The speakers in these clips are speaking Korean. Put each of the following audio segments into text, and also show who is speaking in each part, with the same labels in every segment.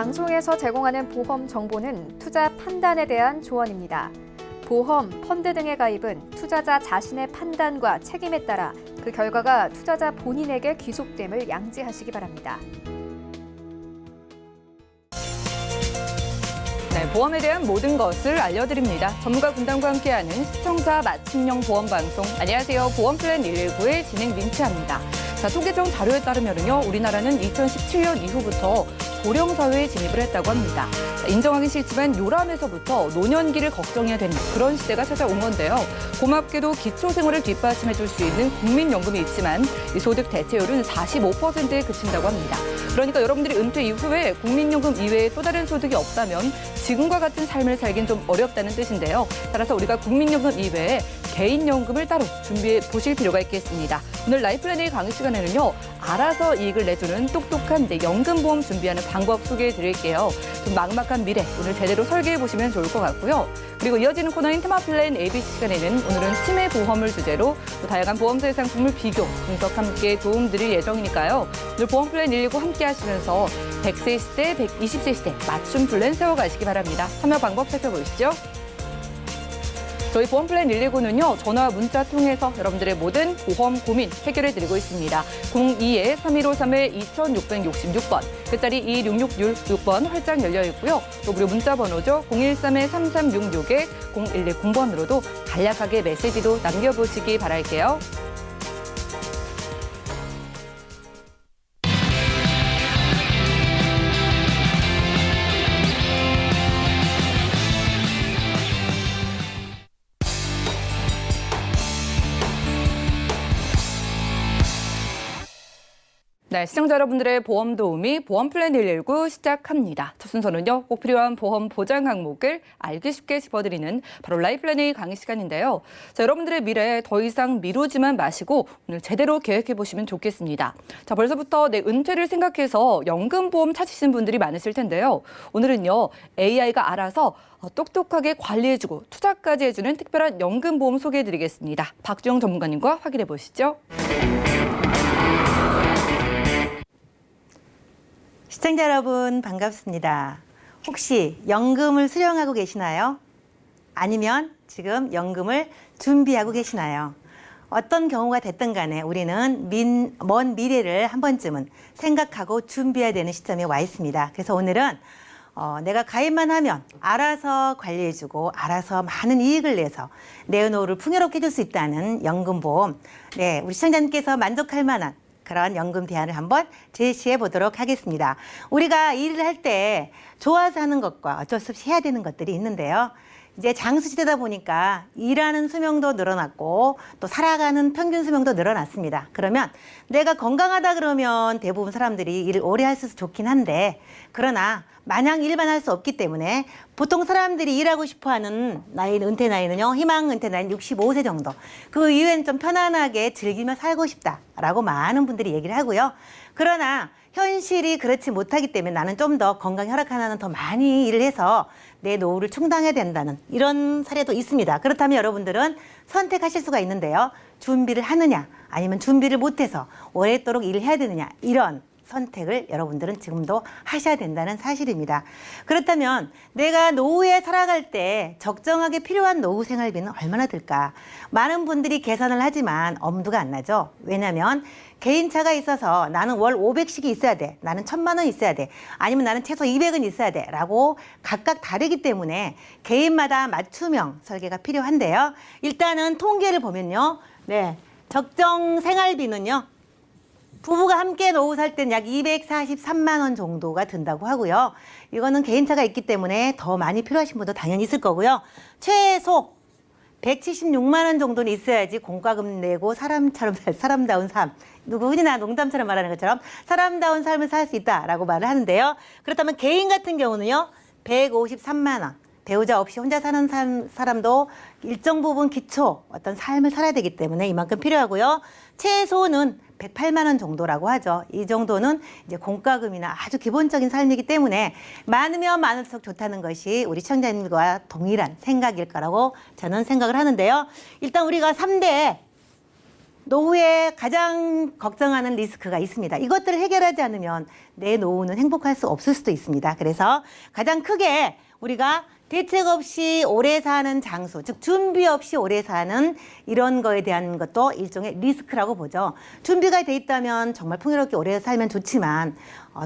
Speaker 1: 방송에서 제공하는 보험 정보는 투자 판단에 대한 조언입니다. 보험, 펀드 등의 가입은 투자자 자신의 판단과 책임에 따라 그 결과가 투자자 본인에게 귀속됨을 양지하시기 바랍니다.
Speaker 2: 네, 보험에 대한 모든 것을 알려드립니다. 전문가 군단과 함께하는 시청자 맞춤형 보험 방송. 안녕하세요. 보험플랜 119의 진행 민채합니다. 자, 통계청 자료에 따르면요, 우리나라는 2017년 이후부터 고령사회에 진입을 했다고 합니다. 자, 인정하기 싫지만 요람에서부터 노년기를 걱정해야 되는 그런 시대가 찾아온 건데요. 고맙게도 기초생활을 뒷받침해줄 수 있는 국민연금이 있지만 이 소득 대체율은 45%에 그친다고 합니다. 그러니까 여러분들이 은퇴 이후에 국민연금 이외에 또 다른 소득이 없다면 지금과 같은 삶을 살긴 좀 어렵다는 뜻인데요. 따라서 우리가 국민연금 이외에 개인연금을 따로 준비해 보실 필요가 있겠습니다. 오늘 라이플랜 A 강의 시간에는요, 알아서 이익을 내주는 똑똑한 연금보험 준비하는 방법 소개해 드릴게요. 좀 막막한 미래, 오늘 제대로 설계해 보시면 좋을 것 같고요. 그리고 이어지는 코너인 테마플랜 ABC 시간에는 오늘은 치매보험을 주제로 또 다양한 보험사의 상품을 비교, 분석 함께 도움 드릴 예정이니까요. 오늘 보험플랜 119 함께 하시면서 100세 시대, 120세 시대 맞춤 플랜 세워가시기 바랍니다. 참여 방법 살펴보시죠. 저희 보험플랜 119는요, 전화, 문자 통해서 여러분들의 모든 보험 고민 해결해드리고 있습니다. 02-3153-2666번, 끝자리 2666번 활짝 열려있고요. 또 무료 문자 번호죠. 013-3366-0110번으로도 간략하게 메시지도 남겨보시기 바랄게요. 네, 시청자 여러분들의 보험 도우미 보험플랜 119 시작합니다. 첫 순서는요, 꼭 필요한 보험 보장 항목을 알기 쉽게 짚어드리는 바로 라이플랜 A 강의 시간인데요. 자, 여러분들의 미래 더 이상 미루지만 마시고 오늘 제대로 계획해보시면 좋겠습니다. 자, 벌써부터 내 은퇴를 생각해서 연금보험 찾으시는 분들이 많으실 텐데요. 오늘은요, AI가 알아서 똑똑하게 관리해주고 투자까지 해주는 특별한 연금보험 소개해드리겠습니다. 박주영 전문가님과 확인해보시죠.
Speaker 3: 시청자 여러분 반갑습니다. 혹시 연금을 수령하고 계시나요? 아니면 지금 연금을 준비하고 계시나요? 어떤 경우가 됐든 간에 우리는 먼 미래를 한 번쯤은 생각하고 준비해야 되는 시점에 와 있습니다. 그래서 오늘은 내가 가입만 하면 알아서 관리해주고 알아서 많은 이익을 내서 내 노후를 풍요롭게 해줄 수 있다는 연금보험, 네, 우리 시청자님께서 만족할 만한 그런 연금 대안을 한번 제시해 보도록 하겠습니다. 우리가 일을 할 때 좋아서 하는 것과 어쩔 수 없이 해야 되는 것들이 있는데요. 이제 장수 시대다 보니까 일하는 수명도 늘어났고 또 살아가는 평균 수명도 늘어났습니다. 그러면 내가 건강하다 그러면 대부분 사람들이 일을 오래 할 수 있어서 좋긴 한데, 그러나 마냥 일만 할 수 없기 때문에 보통 사람들이 일하고 싶어하는 은퇴 나이는요, 희망 은퇴 나이는 65세 정도. 그 이후엔 좀 편안하게 즐기며 살고 싶다라고 많은 분들이 얘기를 하고요. 그러나 현실이 그렇지 못하기 때문에 나는 좀 더 건강 혈액 하나는 더 많이 일을 해서 내 노후를 충당해야 된다는 이런 사례도 있습니다. 그렇다면 여러분들은 선택하실 수가 있는데요. 준비를 하느냐 아니면 준비를 못해서 오랫도록 일을 해야 되느냐, 이런 선택을 여러분들은 지금도 하셔야 된다는 사실입니다. 그렇다면 내가 노후에 살아갈 때 적정하게 필요한 노후 생활비는 얼마나 들까? 많은 분들이 계산을 하지만 엄두가 안 나죠. 왜냐하면 개인차가 있어서 나는 월 500씩이 있어야 돼, 나는 1,000만 원 있어야 돼, 아니면 나는 최소 200은 있어야 돼 라고 각각 다르기 때문에 개인마다 맞춤형 설계가 필요한데요. 일단은 통계를 보면요, 네, 적정 생활비는요, 부부가 함께 노후 살 때는 약 243만 원 정도가 든다고 하고요. 이거는 개인차가 있기 때문에 더 많이 필요하신 분도 당연히 있을 거고요. 최소 176만 원 정도는 있어야지 공과금 내고 사람다운 삶, 흔히나 농담처럼 말하는 것처럼 사람다운 삶을 살 수 있다라고 말을 하는데요. 그렇다면 개인 같은 경우는요, 153만 원. 배우자 없이 혼자 사는 사람도 일정 부분 기초 어떤 삶을 살아야 되기 때문에 이만큼 필요하고요. 최소는 108만 원 정도라고 하죠. 이 정도는 이제 공과금이나 아주 기본적인 삶이기 때문에 많으면 많을수록 좋다는 것이 우리 시청자님과 동일한 생각일 거라고 저는 생각을 하는데요. 일단 우리가 3대 노후에 가장 걱정하는 리스크가 있습니다. 이것들을 해결하지 않으면 내 노후는 행복할 수 없을 수도 있습니다. 그래서 가장 크게 우리가 대책 없이 오래 사는 장소, 즉 준비 없이 오래 사는 이런 거에 대한 것도 일종의 리스크라고 보죠. 준비가 돼 있다면 정말 풍요롭게 오래 살면 좋지만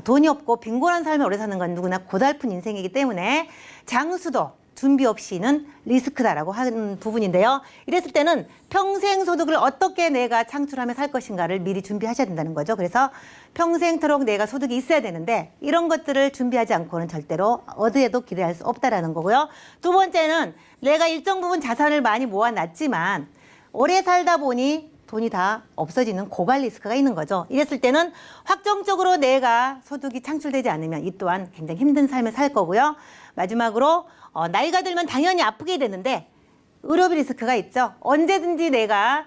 Speaker 3: 돈이 없고 빈곤한 삶을 오래 사는 건 누구나 고달픈 인생이기 때문에 장수도 준비 없이는 리스크다라고 하는 부분인데요. 이랬을 때는 평생 소득을 어떻게 내가 창출하며 살 것인가를 미리 준비하셔야 된다는 거죠. 그래서 평생토록 내가 소득이 있어야 되는데 이런 것들을 준비하지 않고는 절대로 어디에도 기대할 수 없다라는 거고요. 두 번째는 내가 일정 부분 자산을 많이 모아놨지만 오래 살다 보니 돈이 다 없어지는 고갈 리스크가 있는 거죠. 이랬을 때는 확정적으로 내가 소득이 창출되지 않으면 이 또한 굉장히 힘든 삶을 살 거고요. 마지막으로 나이가 들면 당연히 아프게 되는데 의료비 리스크가 있죠. 언제든지 내가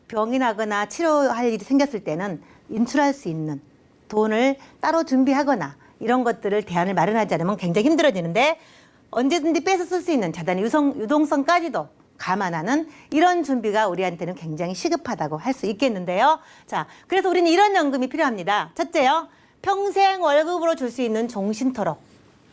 Speaker 3: 병이 나거나 치료할 일이 생겼을 때는 인출할 수 있는 돈을 따로 준비하거나 이런 것들을 대안을 마련하지 않으면 굉장히 힘들어지는데 언제든지 뺏어 쓸 수 있는 자산의 유동성까지도 감안하는 이런 준비가 우리한테는 굉장히 시급하다고 할 수 있겠는데요. 자, 그래서 우리는 이런 연금이 필요합니다. 첫째요, 평생 월급으로 줄 수 있는 종신토록.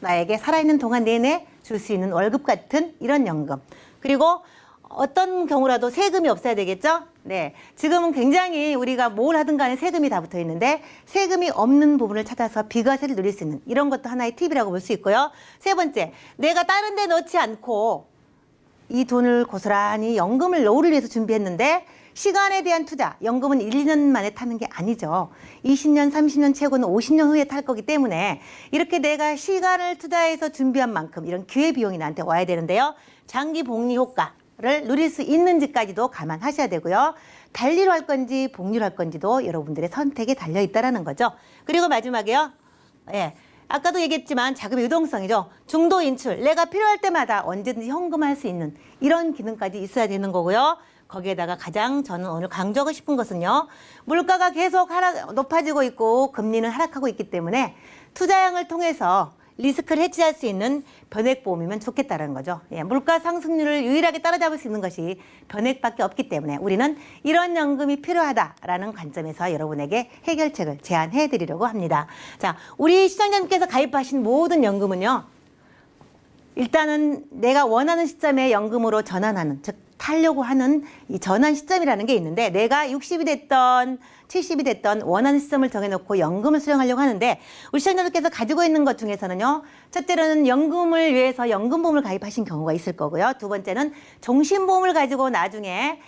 Speaker 3: 나에게 살아있는 동안 내내 줄 수 있는 월급 같은 이런 연금. 그리고 어떤 경우라도 세금이 없어야 되겠죠? 네. 지금은 굉장히 우리가 뭘 하든 간에 세금이 다 붙어 있는데 세금이 없는 부분을 찾아서 비과세를 누릴 수 있는 이런 것도 하나의 팁이라고 볼 수 있고요. 세 번째, 내가 다른 데 넣지 않고 이 돈을 고스란히 연금을 노후를 위해서 준비했는데 시간에 대한 투자, 연금은 1, 2년 만에 타는 게 아니죠. 20년, 30년 최고는 50년 후에 탈 거기 때문에 이렇게 내가 시간을 투자해서 준비한 만큼 이런 기회비용이 나한테 와야 되는데요. 장기 복리 효과를 누릴 수 있는지까지도 감안하셔야 되고요. 달리로 할 건지 복리로 할 건지도 여러분들의 선택에 달려 있다는 거죠. 그리고 마지막에요. 예. 아까도 얘기했지만 자금의 유동성이죠. 중도 인출, 내가 필요할 때마다 언제든지 현금할 수 있는 이런 기능까지 있어야 되는 거고요. 거기에다가 가장 저는 오늘 강조하고 싶은 것은요. 물가가 계속 높아지고 있고 금리는 하락하고 있기 때문에 투자형을 통해서 리스크를 해지할 수 있는 변액보험이면 좋겠다는 거죠. 예, 물가 상승률을 유일하게 따라잡을 수 있는 것이 변액밖에 없기 때문에 우리는 이런 연금이 필요하다라는 관점에서 여러분에게 해결책을 제안해 드리려고 합니다. 자, 우리 시청자님께서 가입하신 모든 연금은요. 일단은 내가 원하는 시점에 연금으로 전환하는, 즉 타려고 하는 이 전환 시점이라는 게 있는데 내가 60이 됐던 70이 됐던 원하는 시점을 정해놓고 연금을 수령하려고 하는데 우리 시청자분께서 가지고 있는 것 중에서는요. 첫째로는 연금을 위해서 연금보험을 가입하신 경우가 있을 거고요. 두 번째는 종신보험을 가지고 나중에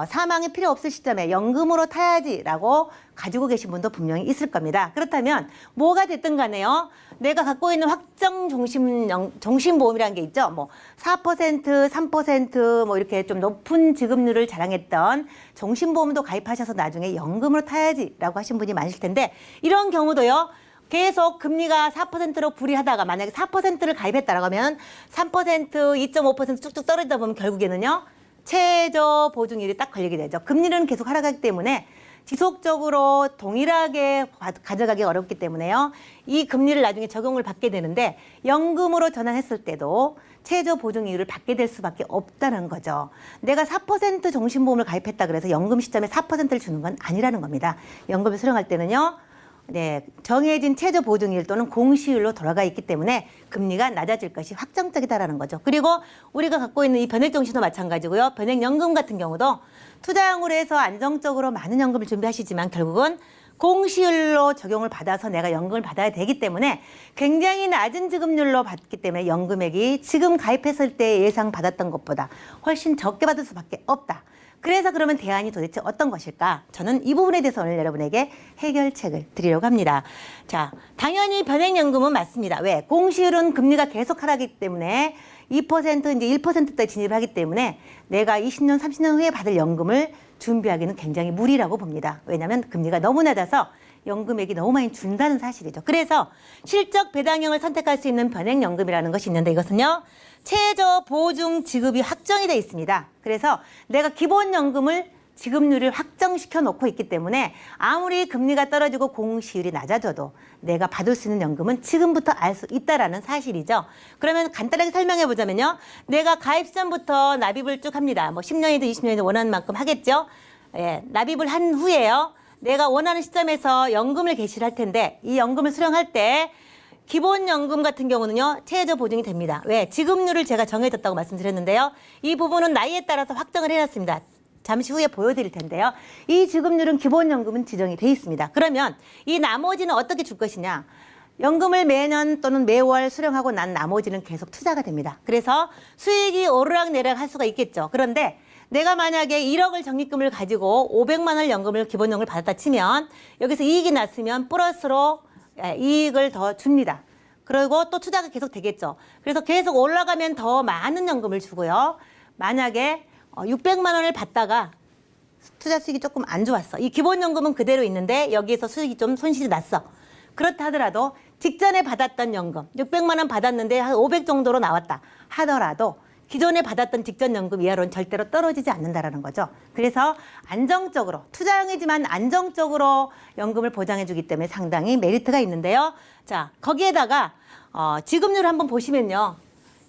Speaker 3: 사망이 필요 없을 시점에 연금으로 타야지라고 가지고 계신 분도 분명히 있을 겁니다. 그렇다면 뭐가 됐든 간에요. 내가 갖고 있는 확정 종신보험이라는 게 있죠. 뭐 4%, 3% 뭐 이렇게 좀 높은 지급률을 자랑했던 종신보험도 가입하셔서 나중에 연금으로 타야지라고 하신 분이 많으실 텐데 이런 경우도요. 계속 금리가 4%로 불이하다가 만약에 4%를 가입했다라고 하면 3%, 2.5% 쭉쭉 떨어지다 보면 결국에는요. 최저 보증률이 딱 걸리게 되죠. 금리는 계속 하락하기 때문에 지속적으로 동일하게 가져가기 어렵기 때문에요. 이 금리를 나중에 적용을 받게 되는데 연금으로 전환했을 때도 최저 보증이율을 받게 될 수밖에 없다는 거죠. 내가 4% 종신보험을 가입했다 그래서 연금 시점에 4%를 주는 건 아니라는 겁니다. 연금을 수령할 때는요. 네, 정해진 최저 보증률 또는 공시율로 돌아가 있기 때문에 금리가 낮아질 것이 확정적이다라는 거죠. 그리고 우리가 갖고 있는 이 변액정신도 마찬가지고요. 변액연금 같은 경우도 투자형으로 해서 안정적으로 많은 연금을 준비하시지만 결국은 공시율로 적용을 받아서 내가 연금을 받아야 되기 때문에 굉장히 낮은 지급률로 받기 때문에 연금액이 지금 가입했을 때 예상 받았던 것보다 훨씬 적게 받을 수밖에 없다. 그래서 그러면 대안이 도대체 어떤 것일까? 저는 이 부분에 대해서 오늘 여러분에게 해결책을 드리려고 합니다. 자, 당연히 변액연금은 맞습니다. 왜? 공시율은 금리가 계속 하락하기 때문에 2% 이제 1%대 진입하기 때문에 내가 20년, 30년 후에 받을 연금을 준비하기는 굉장히 무리라고 봅니다. 왜냐하면 금리가 너무 낮아서 연금액이 너무 많이 준다는 사실이죠. 그래서 실적 배당형을 선택할 수 있는 변액연금이라는 것이 있는데 이것은요. 최저 보증 지급이 확정이 돼 있습니다. 그래서 내가 기본연금을 지급률을 확정시켜 놓고 있기 때문에 아무리 금리가 떨어지고 공시율이 낮아져도 내가 받을 수 있는 연금은 지금부터 알 수 있다라는 사실이죠. 그러면 간단하게 설명해 보자면요. 내가 가입 시점부터 납입을 쭉 합니다. 뭐 10년이든 20년이든 원하는 만큼 하겠죠. 납입을 한 후에요. 내가 원하는 시점에서 연금을 개시를 할 텐데 이 연금을 수령할 때 기본연금 같은 경우는요. 최저 보증이 됩니다. 왜? 지급률을 제가 정해줬다고 말씀드렸는데요. 이 부분은 나이에 따라서 확정을 해놨습니다. 잠시 후에 보여드릴 텐데요. 이 지급률은 기본연금은 지정이 돼 있습니다. 그러면 이 나머지는 어떻게 줄 것이냐. 연금을 매년 또는 매월 수령하고 난 나머지는 계속 투자가 됩니다. 그래서 수익이 오르락내리락 할 수가 있겠죠. 그런데 내가 만약에 1억을 적립금을 가지고 500만 원 연금을 기본연금을 받았다 치면 여기서 이익이 났으면 플러스로 이익을 더 줍니다. 그리고 또 투자가 계속 되겠죠. 그래서 계속 올라가면 더 많은 연금을 주고요. 만약에 600만 원을 받다가 투자 수익이 조금 안 좋았어. 이 기본연금은 그대로 있는데 여기에서 수익이 좀 손실이 났어. 그렇다 하더라도 직전에 받았던 연금 600만 원 받았는데 한 500 정도로 나왔다 하더라도 기존에 받았던 직전 연금 이하로는 절대로 떨어지지 않는다라는 거죠. 그래서 안정적으로 투자형이지만 안정적으로 연금을 보장해 주기 때문에 상당히 메리트가 있는데요. 자, 거기에다가 지급률 한번 보시면요.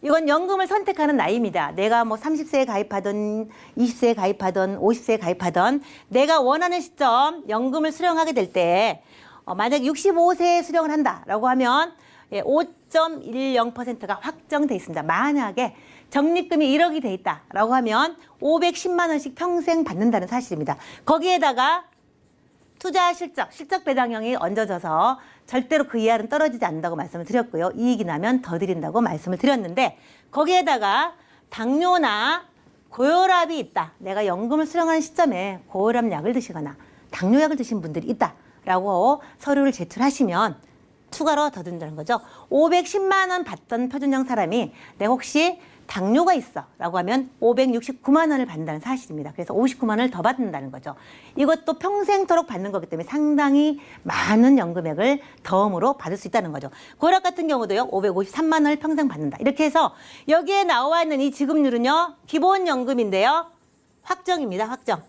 Speaker 3: 이건 연금을 선택하는 나이입니다. 내가 뭐 30세에 가입하든 20세에 가입하든 50세에 가입하든 내가 원하는 시점 연금을 수령하게 될 때 만약 65세에 수령을 한다라고 하면 5.10%가 확정돼 있습니다. 만약에 적립금이 1억이 돼 있다라고 하면 510만 원씩 평생 받는다는 사실입니다. 거기에다가 투자 실적 배당형이 얹어져서 절대로 그 이하는 떨어지지 않는다고 말씀을 드렸고요. 이익이 나면 더 드린다고 말씀을 드렸는데 거기에다가 당뇨나 고혈압이 있다. 내가 연금을 수령하는 시점에 고혈압 약을 드시거나 당뇨약을 드신 분들이 있다라고 서류를 제출하시면 추가로 더 든다는 거죠. 510만 원 받던 표준형 사람이 내가 혹시 당뇨가 있어 라고 하면 569만 원을 받는다는 사실입니다. 그래서 59만 원을 더 받는다는 거죠. 이것도 평생토록 받는 거기 때문에 상당히 많은 연금액을 덤으로 받을 수 있다는 거죠. 고혈압 같은 경우도요. 553만 원을 평생 받는다. 이렇게 해서 여기에 나와 있는 이 지급률은요. 기본연금인데요. 확정입니다. 확정.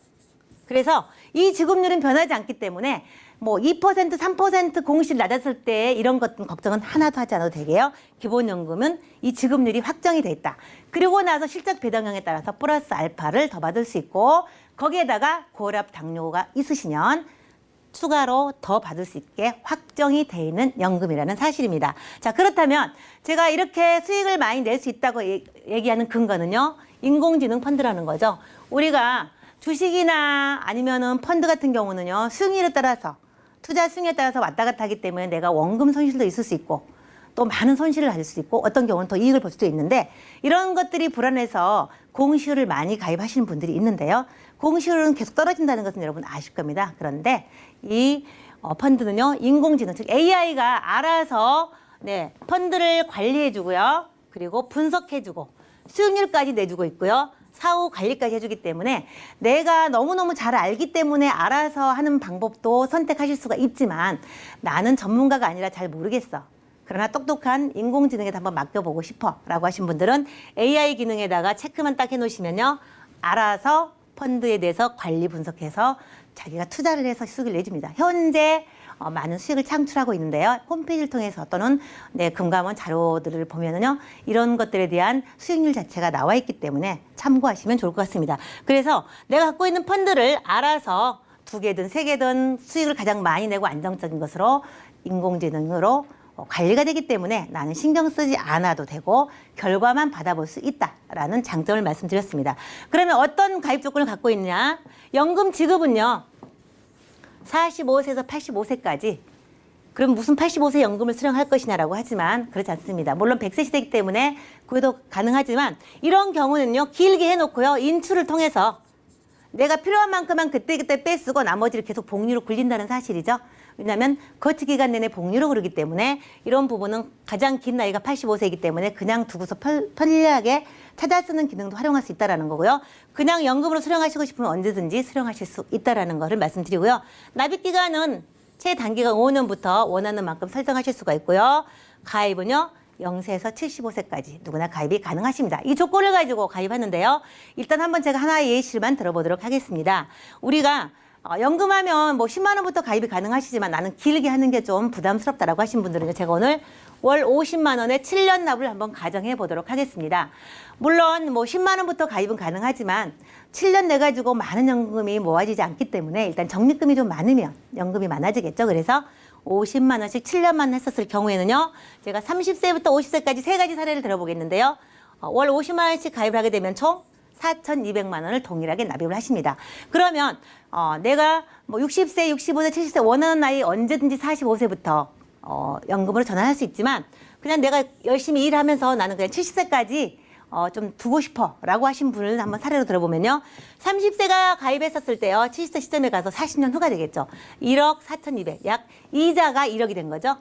Speaker 3: 그래서 이 지급률은 변하지 않기 때문에 뭐 2%, 3% 공실 낮았을 때 이런 것 걱정은 하나도 하지 않아도 되게요. 기본연금은 이 지급률이 확정이 돼 있다. 그리고 나서 실적 배당형에 따라서 플러스 알파를 더 받을 수 있고 거기에다가 고혈압, 당뇨가 있으시면 추가로 더 받을 수 있게 확정이 돼 있는 연금이라는 사실입니다. 자, 그렇다면 제가 이렇게 수익을 많이 낼 수 있다고 얘기하는 근거는요. 인공지능 펀드라는 거죠. 우리가 주식이나 아니면은 펀드 같은 경우는요. 수익률에 따라서 투자 수익에 따라서 왔다 갔다 하기 때문에 내가 원금 손실도 있을 수 있고 또 많은 손실을 가질 수 있고 어떤 경우는 더 이익을 볼 수도 있는데 이런 것들이 불안해서 공시효를 많이 가입하시는 분들이 있는데요. 공시효는 계속 떨어진다는 것은 여러분 아실 겁니다. 그런데 이 펀드는요. 인공지능 즉 AI가 알아서 펀드를 관리해주고요. 그리고 분석해주고 수익률까지 내주고 있고요. 사후 관리까지 해주기 때문에 내가 너무너무 잘 알기 때문에 알아서 하는 방법도 선택하실 수가 있지만 나는 전문가가 아니라 잘 모르겠어. 그러나 똑똑한 인공지능에다 한번 맡겨보고 싶어 라고 하신 분들은 AI 기능에다가 체크만 딱 해놓으시면요. 알아서 펀드에 대해서 관리 분석해서 자기가 투자를 해서 수익을 내줍니다. 현재 많은 수익을 창출하고 있는데요. 홈페이지를 통해서 또는 금감원 자료들을 보면은요. 이런 것들에 대한 수익률 자체가 나와 있기 때문에 참고하시면 좋을 것 같습니다. 그래서 내가 갖고 있는 펀드를 알아서 2개든 3개든 수익을 가장 많이 내고 안정적인 것으로 인공지능으로 관리가 되기 때문에 나는 신경 쓰지 않아도 되고 결과만 받아볼 수 있다라는 장점을 말씀드렸습니다. 그러면 어떤 가입 조건을 갖고 있느냐? 연금 지급은요. 45세에서 85세까지 그럼 무슨 85세 연금을 수령할 것이냐라고 하지만 그렇지 않습니다. 물론 100세 시대이기 때문에 그래도 가능하지만 이런 경우는요. 길게 해놓고요. 인출을 통해서 내가 필요한 만큼만 그때그때 빼쓰고 나머지를 계속 복리로 굴린다는 사실이죠. 왜냐하면 거치 기간 내내 복리로 그러기 때문에 이런 부분은 가장 긴 나이가 85세이기 때문에 그냥 두고서 편리하게 찾아 쓰는 기능도 활용할 수 있다는 거고요. 그냥 연금으로 수령하시고 싶으면 언제든지 수령하실 수 있다는 거를 말씀드리고요. 납입 기간은 최단기간 5년부터 원하는 만큼 설정하실 수가 있고요. 가입은요. 0세에서 75세까지 누구나 가입이 가능하십니다. 이 조건을 가지고 가입하는데요. 일단 한번 제가 하나의 예시를만 들어보도록 하겠습니다. 우리가 연금하면 뭐 10만 원부터 가입이 가능하시지만 나는 길게 하는 게 좀 부담스럽다라고 하신 분들은 제가 오늘 월 50만 원에 7년 납을 한번 가정해 보도록 하겠습니다. 물론 뭐 10만 원부터 가입은 가능하지만 7년 내 가지고 많은 연금이 모아지지 않기 때문에 일단 적립금이 좀 많으면 연금이 많아지겠죠. 그래서 50만 원씩 7년만 했었을 경우에는요. 제가 30세부터 50세까지 세 가지 사례를 들어보겠는데요. 월 50만 원씩 가입을 하게 되면 총 4,200만 원을 동일하게 납입을 하십니다. 그러면 내가 뭐 60세, 65세, 70세 원하는 나이 언제든지 45세부터 연금으로 전환할 수 있지만 그냥 내가 열심히 일하면서 나는 그냥 70세까지 좀 두고 싶어 라고 하신 분을 한번 사례로 들어보면요. 30세가 가입했었을 때요. 70세 시점에 가서 40년 후가 되겠죠. 1억 4,200, 약 이자가 1억이 된 거죠.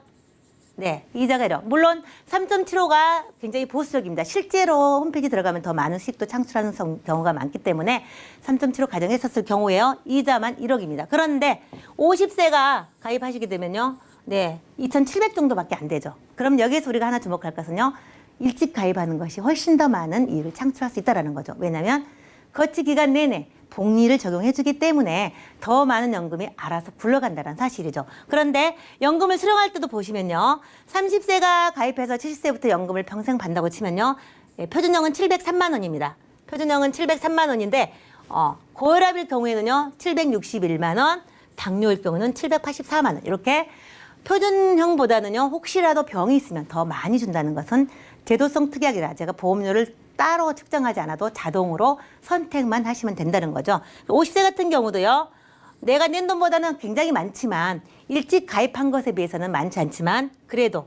Speaker 3: 네, 이자가 1억. 물론 3.75가 굉장히 보수적입니다. 실제로 홈페이지 들어가면 더 많은 수익도 창출하는 경우가 많기 때문에 3.75 가정했었을 경우에요. 이자만 1억입니다. 그런데 50세가 가입하시게 되면요. 네, 2,700 정도밖에 안 되죠. 그럼 여기에서 우리가 하나 주목할 것은요. 일찍 가입하는 것이 훨씬 더 많은 이익을 창출할 수 있다는 거죠. 왜냐하면 거치 기간 내내 복리를 적용해주기 때문에 더 많은 연금이 알아서 굴러간다는 사실이죠. 그런데 연금을 수령할 때도 보시면요. 30세가 가입해서 70세부터 연금을 평생 받는다고 치면요. 표준형은 703만 원입니다. 표준형은 703만 원인데 고혈압일 경우에는요. 761만 원, 당뇨일 경우는 784만 원. 이렇게 표준형보다는요. 혹시라도 병이 있으면 더 많이 준다는 것은 제도성 특약이라 제가 보험료를 따로 측정하지 않아도 자동으로 선택만 하시면 된다는 거죠. 50세 같은 경우도요. 내가 낸 돈보다는 굉장히 많지만 일찍 가입한 것에 비해서는 많지 않지만 그래도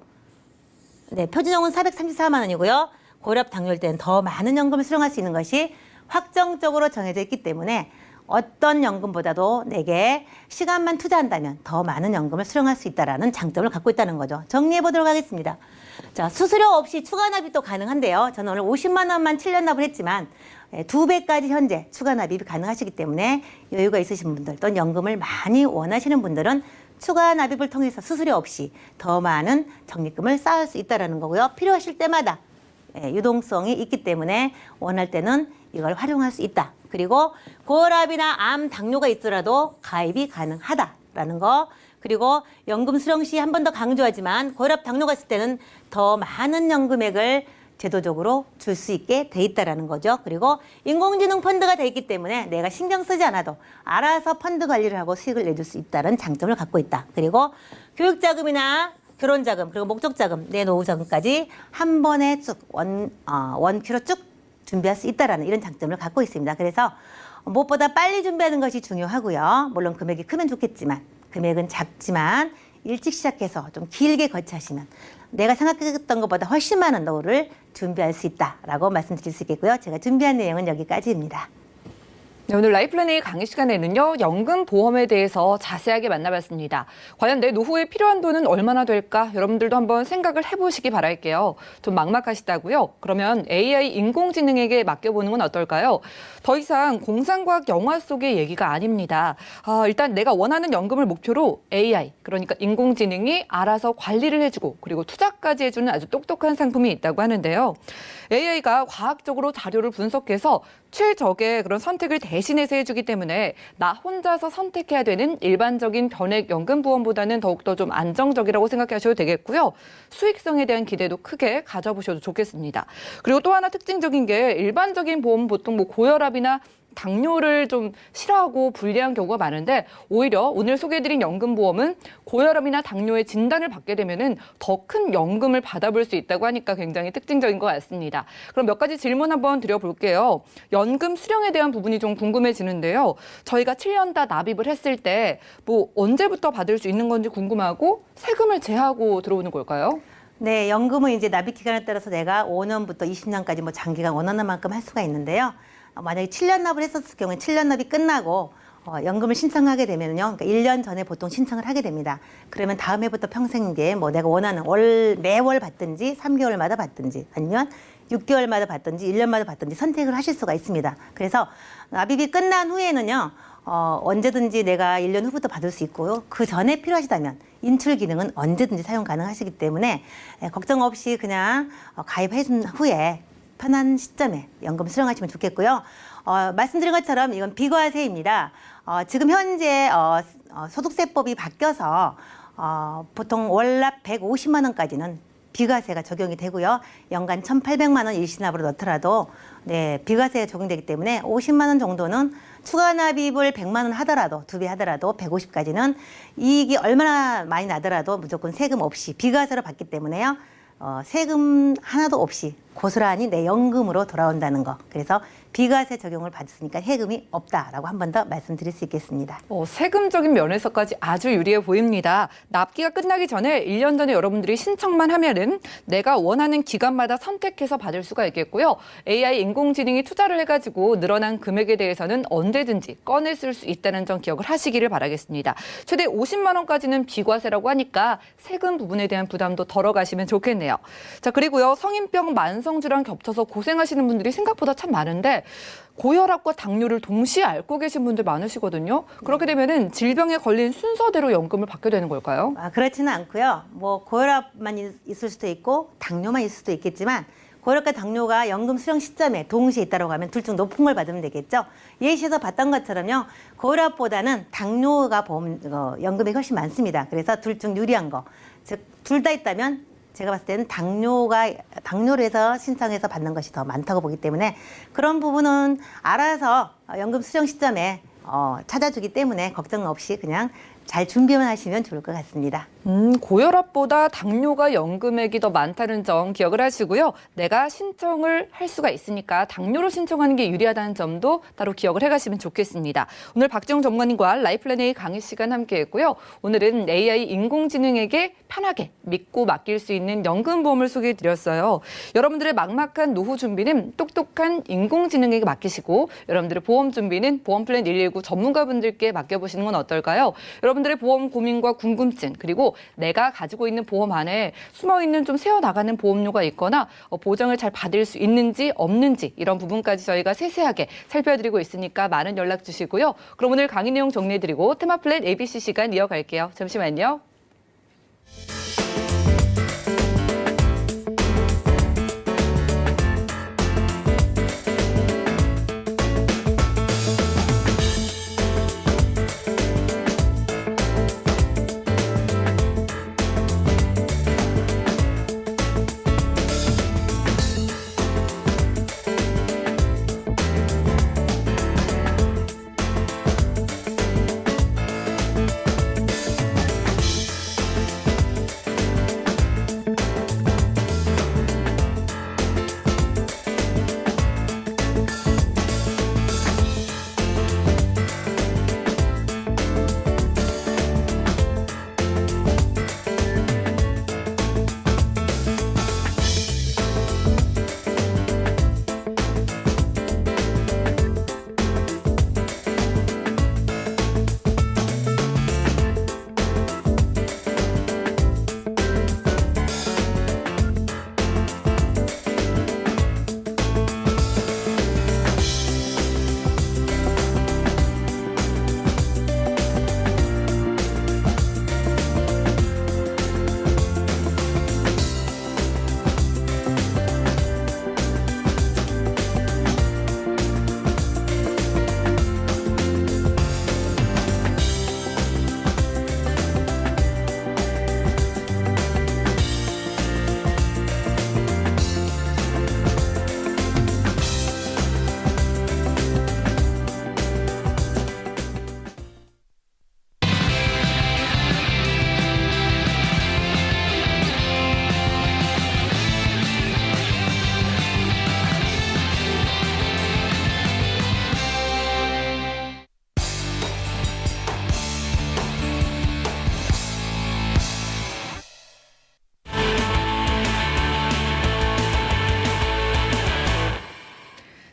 Speaker 3: 네, 표준형은 434만 원이고요. 고혈압 당뇨일 때는 더 많은 연금을 수령할 수 있는 것이 확정적으로 정해져 있기 때문에 어떤 연금보다도 내게 시간만 투자한다면 더 많은 연금을 수령할 수 있다는 장점을 갖고 있다는 거죠. 정리해 보도록 하겠습니다. 자, 수수료 없이 추가 납입도 가능한데요. 저는 오늘 50만 원만 7년 납을 했지만 2배까지 현재 추가 납입이 가능하시기 때문에 여유가 있으신 분들 또는 연금을 많이 원하시는 분들은 추가 납입을 통해서 수수료 없이 더 많은 적립금을 쌓을 수 있다는 거고요. 필요하실 때마다 유동성이 있기 때문에 원할 때는 이걸 활용할 수 있다. 그리고 고혈압이나 암, 당뇨가 있더라도 가입이 가능하다라는 거. 그리고 연금 수령 시 한 번 더 강조하지만 고혈압, 당뇨가 있을 때는 더 많은 연금액을 제도적으로 줄 수 있게 돼 있다라는 거죠. 그리고 인공지능 펀드가 돼 있기 때문에 내가 신경 쓰지 않아도 알아서 펀드 관리를 하고 수익을 내줄 수 있다는 장점을 갖고 있다. 그리고 교육자금이나 결혼자금, 그리고 목적자금, 내 노후자금까지 한 번에 쭉 원큐로 쭉 준비할 수 있다라는 이런 장점을 갖고 있습니다. 그래서 무엇보다 빨리 준비하는 것이 중요하고요. 물론 금액이 크면 좋겠지만 금액은 작지만 일찍 시작해서 좀 길게 거치하시면 내가 생각했던 것보다 훨씬 많은 노후를 준비할 수 있다라고 말씀드릴 수 있겠고요. 제가 준비한 내용은 여기까지입니다.
Speaker 2: 네, 오늘 라이플랜의 강의 시간에는요. 연금 보험에 대해서 자세하게 만나봤습니다. 과연 내 노후에 필요한 돈은 얼마나 될까? 여러분들도 한번 생각을 해보시기 바랄게요. 좀 막막하시다고요? 그러면 AI 인공지능에게 맡겨보는 건 어떨까요? 더 이상 공상과학 영화 속의 얘기가 아닙니다. 일단 내가 원하는 연금을 목표로 AI, 그러니까 인공지능이 알아서 관리를 해주고 그리고 투자까지 해주는 아주 똑똑한 상품이 있다고 하는데요. AI가 과학적으로 자료를 분석해서 최적의 그런 선택을 대신해서 해주기 때문에 나 혼자서 선택해야 되는 일반적인 변액 연금보험보다는 더욱더 좀 안정적이라고 생각하셔도 되겠고요. 수익성에 대한 기대도 크게 가져보셔도 좋겠습니다. 그리고 또 하나 특징적인 게 일반적인 보험은 보통 뭐 고혈압이나 당뇨를 좀 싫어하고 불리한 경우가 많은데 오히려 오늘 소개해드린 연금보험은 고혈압이나 당뇨의 진단을 받게 되면은 더 큰 연금을 받아볼 수 있다고 하니까 굉장히 특징적인 것 같습니다. 그럼 몇 가지 질문 한번 드려볼게요. 연금 수령에 대한 부분이 좀 궁금해지는데요. 저희가 7년 다 납입을 했을 때 뭐 언제부터 받을 수 있는 건지 궁금하고 세금을 제하고 들어오는 걸까요?
Speaker 3: 네, 연금은 이제 납입 기간에 따라서 내가 5년부터 20년까지 뭐 장기간 원하는 만큼 할 수가 있는데요. 만약에 7년 납을 했었을 경우에 7년 납이 끝나고 연금을 신청하게 되면요. 그러니까 1년 전에 보통 신청을 하게 됩니다. 그러면 다음 해부터 평생계 뭐 내가 원하는 매월 받든지 3개월마다 받든지 아니면 6개월마다 받든지 1년마다 받든지 선택을 하실 수가 있습니다. 그래서 납입이 끝난 후에는요. 언제든지 내가 1년 후부터 받을 수 있고요. 그 전에 필요하시다면 인출 기능은 언제든지 사용 가능하시기 때문에 걱정 없이 그냥 가입해 준 후에 편한 시점에 연금 수령하시면 좋겠고요. 말씀드린 것처럼 이건 비과세입니다. 지금 현재 소득세법이 바뀌어서 보통 월납 150만 원까지는 비과세가 적용이 되고요. 연간 1,800만 원 일시납으로 넣더라도 네, 비과세가 적용되기 때문에 50만 원 정도는 추가 납입을 100만 원 하더라도 2배 하더라도 150까지는 이익이 얼마나 많이 나더라도 무조건 세금 없이 비과세로 받기 때문에요. 세금 하나도 없이 고스란히 내 연금으로 돌아온다는 거. 그래서 비과세 적용을 받았으니까 세금이 없다라고 한 번 더 말씀드릴 수 있겠습니다.
Speaker 2: 세금적인 면에서까지 아주 유리해 보입니다. 납기가 끝나기 전에 1년 전에 여러분들이 신청만 하면은 내가 원하는 기간마다 선택해서 받을 수가 있겠고요. AI 인공지능이 투자를 해가지고 늘어난 금액에 대해서는 언제든지 꺼내 쓸 수 있다는 점 기억을 하시기를 바라겠습니다. 최대 50만 원까지는 비과세라고 하니까 세금 부분에 대한 부담도 덜어가시면 좋겠네요. 자, 그리고요. 성인병 만성질환 겹쳐서 고생하시는 분들이 생각보다 참 많은데 고혈압과 당뇨를 동시에 앓고 계신 분들 많으시거든요. 그렇게 되면은 질병에 걸린 순서대로 연금을 받게 되는 걸까요?
Speaker 3: 그렇지는 않고요. 뭐 고혈압만 있을 수도 있고 당뇨만 있을 수도 있겠지만 고혈압과 당뇨가 연금 수령 시점에 동시에 있다고 하면 둘 중 높은 걸 받으면 되겠죠. 예시에서 봤던 것처럼요. 고혈압보다는 당뇨가 연금이 훨씬 많습니다. 그래서 둘 중 유리한 거. 즉, 둘 다 있다면 제가 봤을 때는 당뇨로 해서 신청해서 받는 것이 더 많다고 보기 때문에 그런 부분은 알아서 연금 수령 시점에 찾아주기 때문에 걱정 없이 그냥 잘 준비만 하시면 좋을 것 같습니다.
Speaker 2: 고혈압보다 당뇨가 연금액이 더 많다는 점 기억을 하시고요. 내가 신청을 할 수가 있으니까 당뇨로 신청하는 게 유리하다는 점도 따로 기억을 해가시면 좋겠습니다. 오늘 박지영 전문가님과 라이플랜 A 강의 시간 함께했고요. 오늘은 AI 인공지능에게 편하게 믿고 맡길 수 있는 연금보험을 소개해드렸어요. 여러분들의 막막한 노후 준비는 똑똑한 인공지능에게 맡기시고 여러분들의 보험 준비는 보험플랜 119 전문가분들께 맡겨보시는 건 어떨까요? 여러분들의 보험 고민과 궁금증 그리고 내가 가지고 있는 보험 안에 숨어있는 좀 새어나가는 보험료가 있거나 보장을 잘 받을 수 있는지 없는지 이런 부분까지 저희가 세세하게 살펴드리고 있으니까 많은 연락 주시고요. 그럼 오늘 강의 내용 정리해드리고 테마플랜 ABC 시간 이어갈게요. 잠시만요.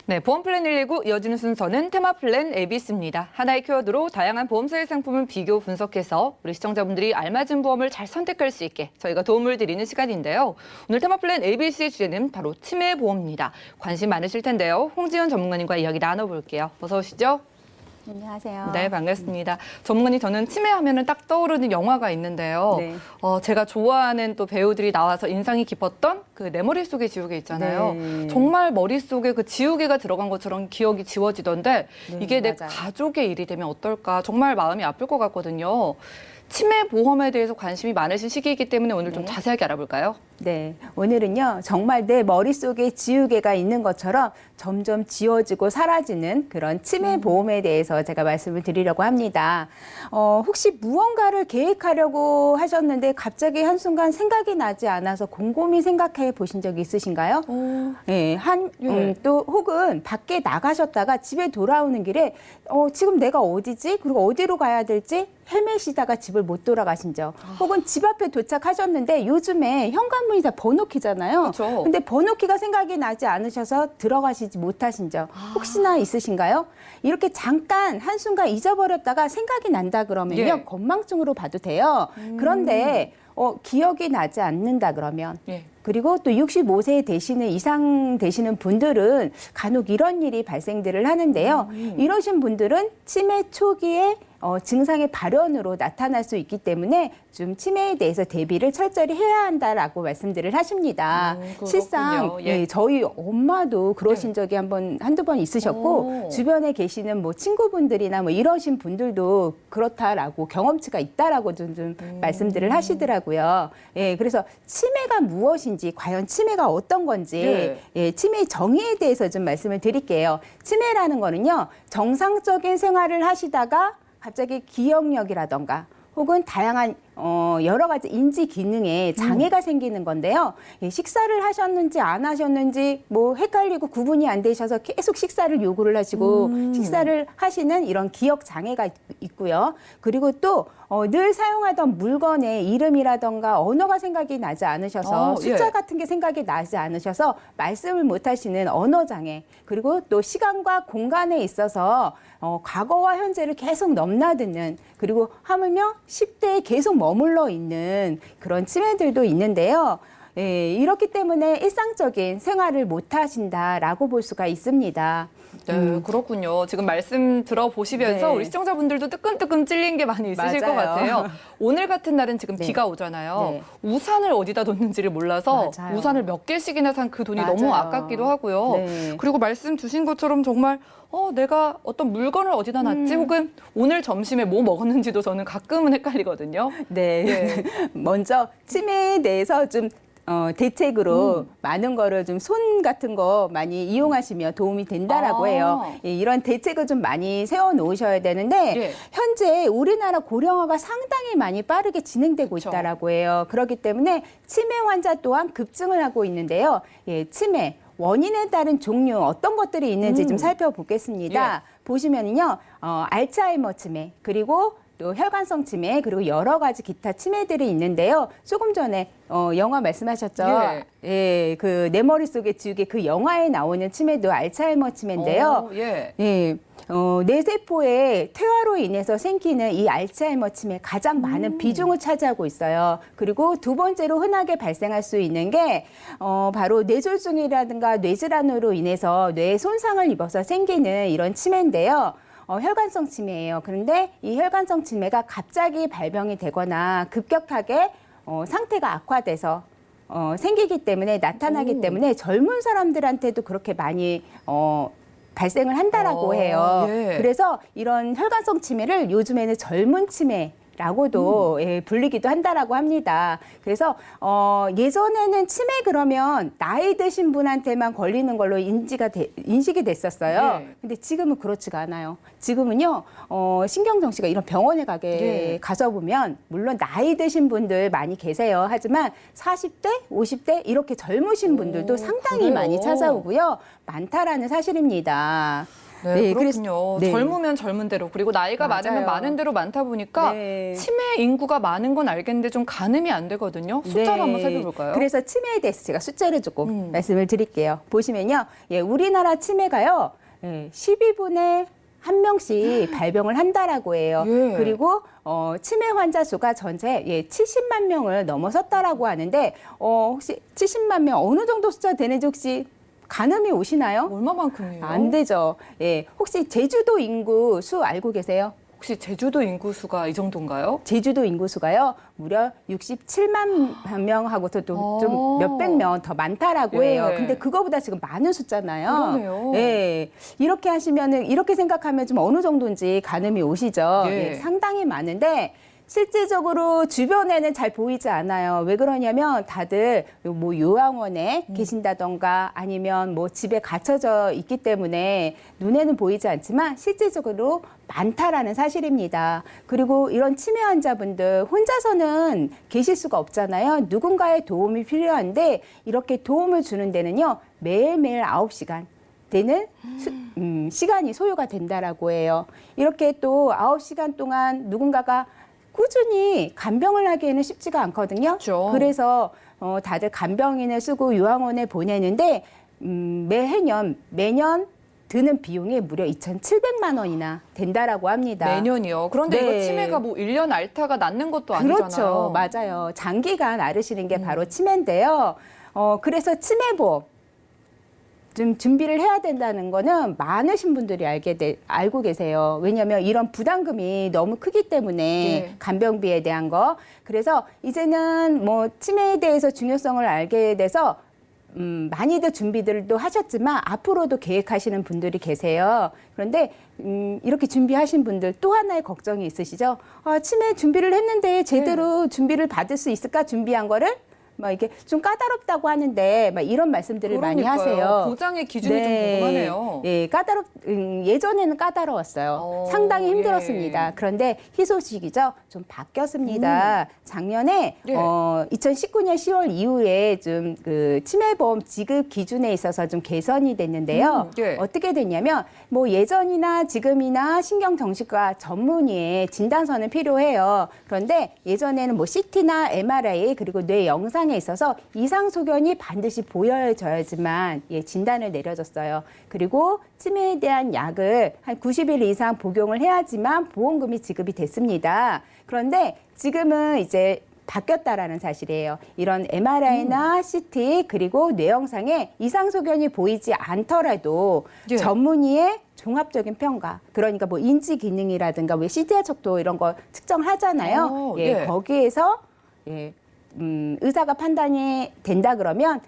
Speaker 2: 네, 보험플랜 119 이어지는 순서는 테마플랜 ABC입니다. 하나의 키워드로 다양한 보험사의 상품을 비교 분석해서 우리 시청자분들이 알맞은 보험을 잘 선택할 수 있게 저희가 도움을 드리는 시간인데요. 오늘 테마플랜 ABC의 주제는 바로 치매보험입니다. 관심 많으실 텐데요. 홍지연 전문가님과 이야기 나눠볼게요. 어서 오시죠.
Speaker 4: 안녕하세요.
Speaker 2: 네, 반갑습니다. 전문가님, 저는 치매하면은 딱 떠오르는 영화가 있는데요.
Speaker 4: 네.
Speaker 2: 제가 좋아하는 또 배우들이 나와서 인상이 깊었던 그 내 머릿속의 지우개 있잖아요.
Speaker 4: 네.
Speaker 2: 정말 머릿속에 그 지우개가 들어간 것처럼 기억이 지워지던데
Speaker 4: 네,
Speaker 2: 이게 내
Speaker 4: 맞아요.
Speaker 2: 가족의 일이 되면 어떨까 정말 마음이 아플 것 같거든요. 치매 보험에 대해서 관심이 많으신 시기이기 때문에 오늘 좀 자세하게 알아볼까요?
Speaker 4: 네, 오늘은요, 정말 내 머릿속에 지우개가 있는 것처럼 점점 지워지고 사라지는 그런 치매 보험에 대해서 제가 말씀을 드리려고 합니다. 혹시 무언가를 계획하려고 하셨는데 갑자기 한순간 생각이 나지 않아서 곰곰이 생각해 보신 적이 있으신가요? 네, 또 혹은 밖에 나가셨다가 집에 돌아오는 길에 지금 내가 어디지? 그리고 어디로 가야 될지 헤매시다가 집을 못 돌아가신 적. 혹은 집 앞에 도착하셨는데 요즘에 현관문이 다 번호키잖아요.
Speaker 2: 그렇죠.
Speaker 4: 근데 번호키가 생각이 나지 않으셔서 들어가시지 못하신 적 혹시나 있으신가요? 이렇게 잠깐 한순간 잊어버렸다가 생각이 난다 그러면요.
Speaker 2: 예.
Speaker 4: 건망증으로 봐도 돼요. 그런데 기억이 나지 않는다 그러면
Speaker 2: 예.
Speaker 4: 그리고 또 65세 이상 되시는 분들은 간혹 이런 일이 발생들을 하는데요. 이러신 분들은 치매 초기에 증상의 발현으로 나타날 수 있기 때문에 좀 치매에 대해서 대비를 철저히 해야 한다라고 말씀들을 하십니다.
Speaker 2: 그렇군요.
Speaker 4: 실상
Speaker 2: 예.
Speaker 4: 저희 엄마도 그러신 적이 한두 번 있으셨고 주변에 계시는 뭐 친구분들이나 뭐 이러신 분들도 그렇다라고 경험치가 있다라고 좀 말씀들을 하시더라고요. 예, 그래서 치매가 무엇인지 과연 치매가 어떤 건지 예, 치매의 정의에 대해서 좀 말씀을 드릴게요. 치매라는 거는요. 정상적인 생활을 하시다가 갑자기 기억력이라던가 혹은 다양한 여러 가지 인지 기능에 장애가 생기는 건데요. 예, 식사를 하셨는지 안 하셨는지 뭐 헷갈리고 구분이 안 되셔서 계속 식사를 요구를 하시고 식사를 하시는 이런 기억 장애가 있고요. 그리고 또 늘 사용하던 물건의 이름이라던가 언어가 생각이 나지 않으셔서 숫자
Speaker 2: 예.
Speaker 4: 같은 게 생각이 나지 않으셔서 말씀을 못 하시는 언어 장애 그리고 또 시간과 공간에 있어서 과거와 현재를 계속 넘나드는 그리고 하물며 10대에 계속 머물러 있는 그런 치매들도 있는데요. 예, 이렇기 때문에 일상적인 생활을 못 하신다라고 볼 수가 있습니다.
Speaker 2: 네, 그렇군요. 지금 말씀 들어보시면서
Speaker 4: 네.
Speaker 2: 우리 시청자분들도 뜨끔뜨끔 찔린 게 많이 있으실 것
Speaker 4: 맞아요.
Speaker 2: 같아요. 오늘 같은 날은 지금
Speaker 4: 네.
Speaker 2: 비가 오잖아요.
Speaker 4: 네.
Speaker 2: 우산을 어디다 놓는지를 몰라서
Speaker 4: 맞아요.
Speaker 2: 우산을 몇 개씩이나 산 그 돈이 너무
Speaker 4: 맞아요.
Speaker 2: 아깝기도 하고요.
Speaker 4: 네.
Speaker 2: 그리고 말씀 주신 것처럼 정말 내가 어떤 물건을 어디다 놨지 혹은 오늘 점심에 뭐 먹었는지도 저는 가끔은 헷갈리거든요.
Speaker 4: 네.
Speaker 2: 예.
Speaker 4: 먼저 치매에 대해서 좀 대책으로 많은 거를 좀 손 같은 거 많이 이용하시면 도움이 된다라고
Speaker 2: 아.
Speaker 4: 해요. 예, 이런 대책을 좀 많이 세워 놓으셔야 되는데
Speaker 2: 예.
Speaker 4: 현재 우리나라 고령화가 상당히 많이 빠르게 진행되고
Speaker 2: 그쵸.
Speaker 4: 있다라고 해요. 그렇기 때문에 치매 환자 또한 급증을 하고 있는데요. 예, 치매 원인에 따른 종류 어떤 것들이 있는지 좀 살펴보겠습니다. 보시면은요, 알츠하이머 치매 그리고 또 혈관성 치매 그리고 여러 가지 기타 치매들이 있는데요. 조금 전에 영화 말씀하셨죠. 예, 그 내 머릿속에 지우개 그 영화에 나오는 치매도 알츠하이머 치매인데요.
Speaker 2: 예.
Speaker 4: 예. 뇌세포의 퇴화로 인해서 생기는 이 알츠하이머 치매 가장 많은 비중을 차지하고 있어요. 그리고 두 번째로 흔하게 발생할 수 있는 게 바로 뇌졸중이라든가 뇌질환으로 인해서 뇌 손상을 입어서 생기는 이런 치매인데요. 혈관성 치매예요. 그런데 이 혈관성 치매가 갑자기 발병이 되거나 급격하게 상태가 악화돼서 생기기 때문에 나타나기 때문에 젊은 사람들한테도 그렇게 많이 발생을 한다라고 해요.
Speaker 2: 예.
Speaker 4: 그래서 이런 혈관성 치매를 요즘에는 젊은 치매라고도 예, 불리기도 한다라고 합니다. 그래서 예전에는 치매 그러면 나이 드신 분한테만 걸리는 걸로 인식이 됐었어요.
Speaker 2: 예.
Speaker 4: 근데 지금은 그렇지가 않아요. 지금은요, 신경정씨가 이런 병원에 가서 보면, 물론 나이 드신 분들 많이 계세요. 하지만 40대, 50대, 이렇게 젊으신 분들도 상당히
Speaker 2: 그래요?
Speaker 4: 많이 찾아오고요. 많다라는 사실입니다.
Speaker 2: 네,
Speaker 4: 그래서-
Speaker 2: 그렇군요.
Speaker 4: 네.
Speaker 2: 젊으면 젊은 대로 그리고 나이가 많으면
Speaker 4: 맞아요.
Speaker 2: 많은 대로 많다 보니까
Speaker 4: 네.
Speaker 2: 치매 인구가 많은 건 알겠는데 좀 가늠이 안 되거든요. 숫자로
Speaker 4: 네.
Speaker 2: 한번 살펴볼까요?
Speaker 4: 그래서 치매에 대해서 제가 숫자를 조금 말씀을 드릴게요. 보시면요. 예, 우리나라 치매가요. 12분에 한 명씩 발병을 한다라고 해요.
Speaker 2: 예.
Speaker 4: 그리고 치매 환자 수가 전체 70만 명을 넘어섰다라고 하는데 혹시 70만 명 어느 정도 숫자 되는지 혹시 가늠이 오시나요?
Speaker 2: 얼마만큼이에요?
Speaker 4: 안 되죠. 예, 혹시 제주도 인구 수 알고 계세요?
Speaker 2: 혹시 제주도 인구 수가 이 정도인가요?
Speaker 4: 제주도 인구 수가요, 무려 67만 명하고서도 좀 몇백 명 더 많다라고
Speaker 2: 예.
Speaker 4: 해요. 근데 그거보다 지금 많은 숫자잖아요.
Speaker 2: 그러네요.
Speaker 4: 예. 이렇게 하시면은, 이렇게 생각하면 좀 어느 정도인지 가늠이 오시죠.
Speaker 2: 예.
Speaker 4: 예, 상당히 많은데, 실제적으로 주변에는 잘 보이지 않아요. 왜 그러냐면 다들 뭐 요양원에 계신다던가 아니면 뭐 집에 갇혀져 있기 때문에 눈에는 보이지 않지만 실제적으로 많다라는 사실입니다. 그리고 이런 치매 환자분들 혼자서는 계실 수가 없잖아요. 누군가의 도움이 필요한데 이렇게 도움을 주는 데는요, 매일매일 9시간 되는 시간이 소요가 된다라고 해요. 이렇게 또 9시간 동안 누군가가 꾸준히 간병을 하기에는 쉽지가 않거든요.
Speaker 2: 그렇죠.
Speaker 4: 그래서 다들 간병인을 쓰고 요양원에 보내는데 매년 드는 비용이 무려 2,700만 원이나 된다라고 합니다.
Speaker 2: 매년이요. 그런데
Speaker 4: 네.
Speaker 2: 이거 치매가 뭐 1년 앓다가 낫는 것도
Speaker 4: 그렇죠.
Speaker 2: 아니잖아요.
Speaker 4: 맞아요. 장기간 앓으시는 게 바로 치매인데요. 그래서 치매보험 좀 준비를 해야 된다는 거는 많으신 분들이 알고 계세요. 왜냐하면 이런 부담금이 너무 크기 때문에
Speaker 2: 예.
Speaker 4: 간병비에 대한 거. 그래서 이제는 뭐 치매에 대해서 중요성을 알게 돼서 많이들 준비들도 하셨지만 앞으로도 계획하시는 분들이 계세요. 그런데 이렇게 준비하신 분들 또 하나의 걱정이 있으시죠? 치매 준비를 했는데 제대로 준비를 받을 수 있을까? 준비한 거를? 막 이게 좀 까다롭다고 하는데 막 이런 말씀들을 많이
Speaker 2: 그러니까요.
Speaker 4: 하세요.
Speaker 2: 보장의 기준이 좀 궁금하네요.
Speaker 4: 예, 예전에는 까다로웠어요. 상당히 힘들었습니다.
Speaker 2: 예.
Speaker 4: 그런데 희소식이죠. 좀 바뀌었습니다. 작년에
Speaker 2: 예.
Speaker 4: 2019년 10월 이후에 좀 그 치매보험 지급 기준에 있어서 좀 개선이 됐는데요.
Speaker 2: 예.
Speaker 4: 어떻게 됐냐면 뭐 예전이나 지금이나 신경정신과 전문의의 진단서는 필요해요. 그런데 예전에는 뭐 CT나 MRI 그리고 뇌 영상에 있어서 이상 소견이 반드시 보여져야지만 진단을 내려줬어요. 그리고 치매에 대한 약을 한 90일 이상 복용을 해야지만 보험금이 지급이 됐습니다. 그런데 지금은 이제 바뀌었다라는 사실이에요. 이런 MRI나 CT 그리고 뇌영상에 이상 소견이 보이지 않더라도
Speaker 2: 예.
Speaker 4: 전문의의 종합적인 평가, 그러니까 뭐 인지 기능이라든가 왜 CT와 척도 이런 거 측정하잖아요.
Speaker 2: 예.
Speaker 4: 거기에서 의사가 판단이 된다 그러면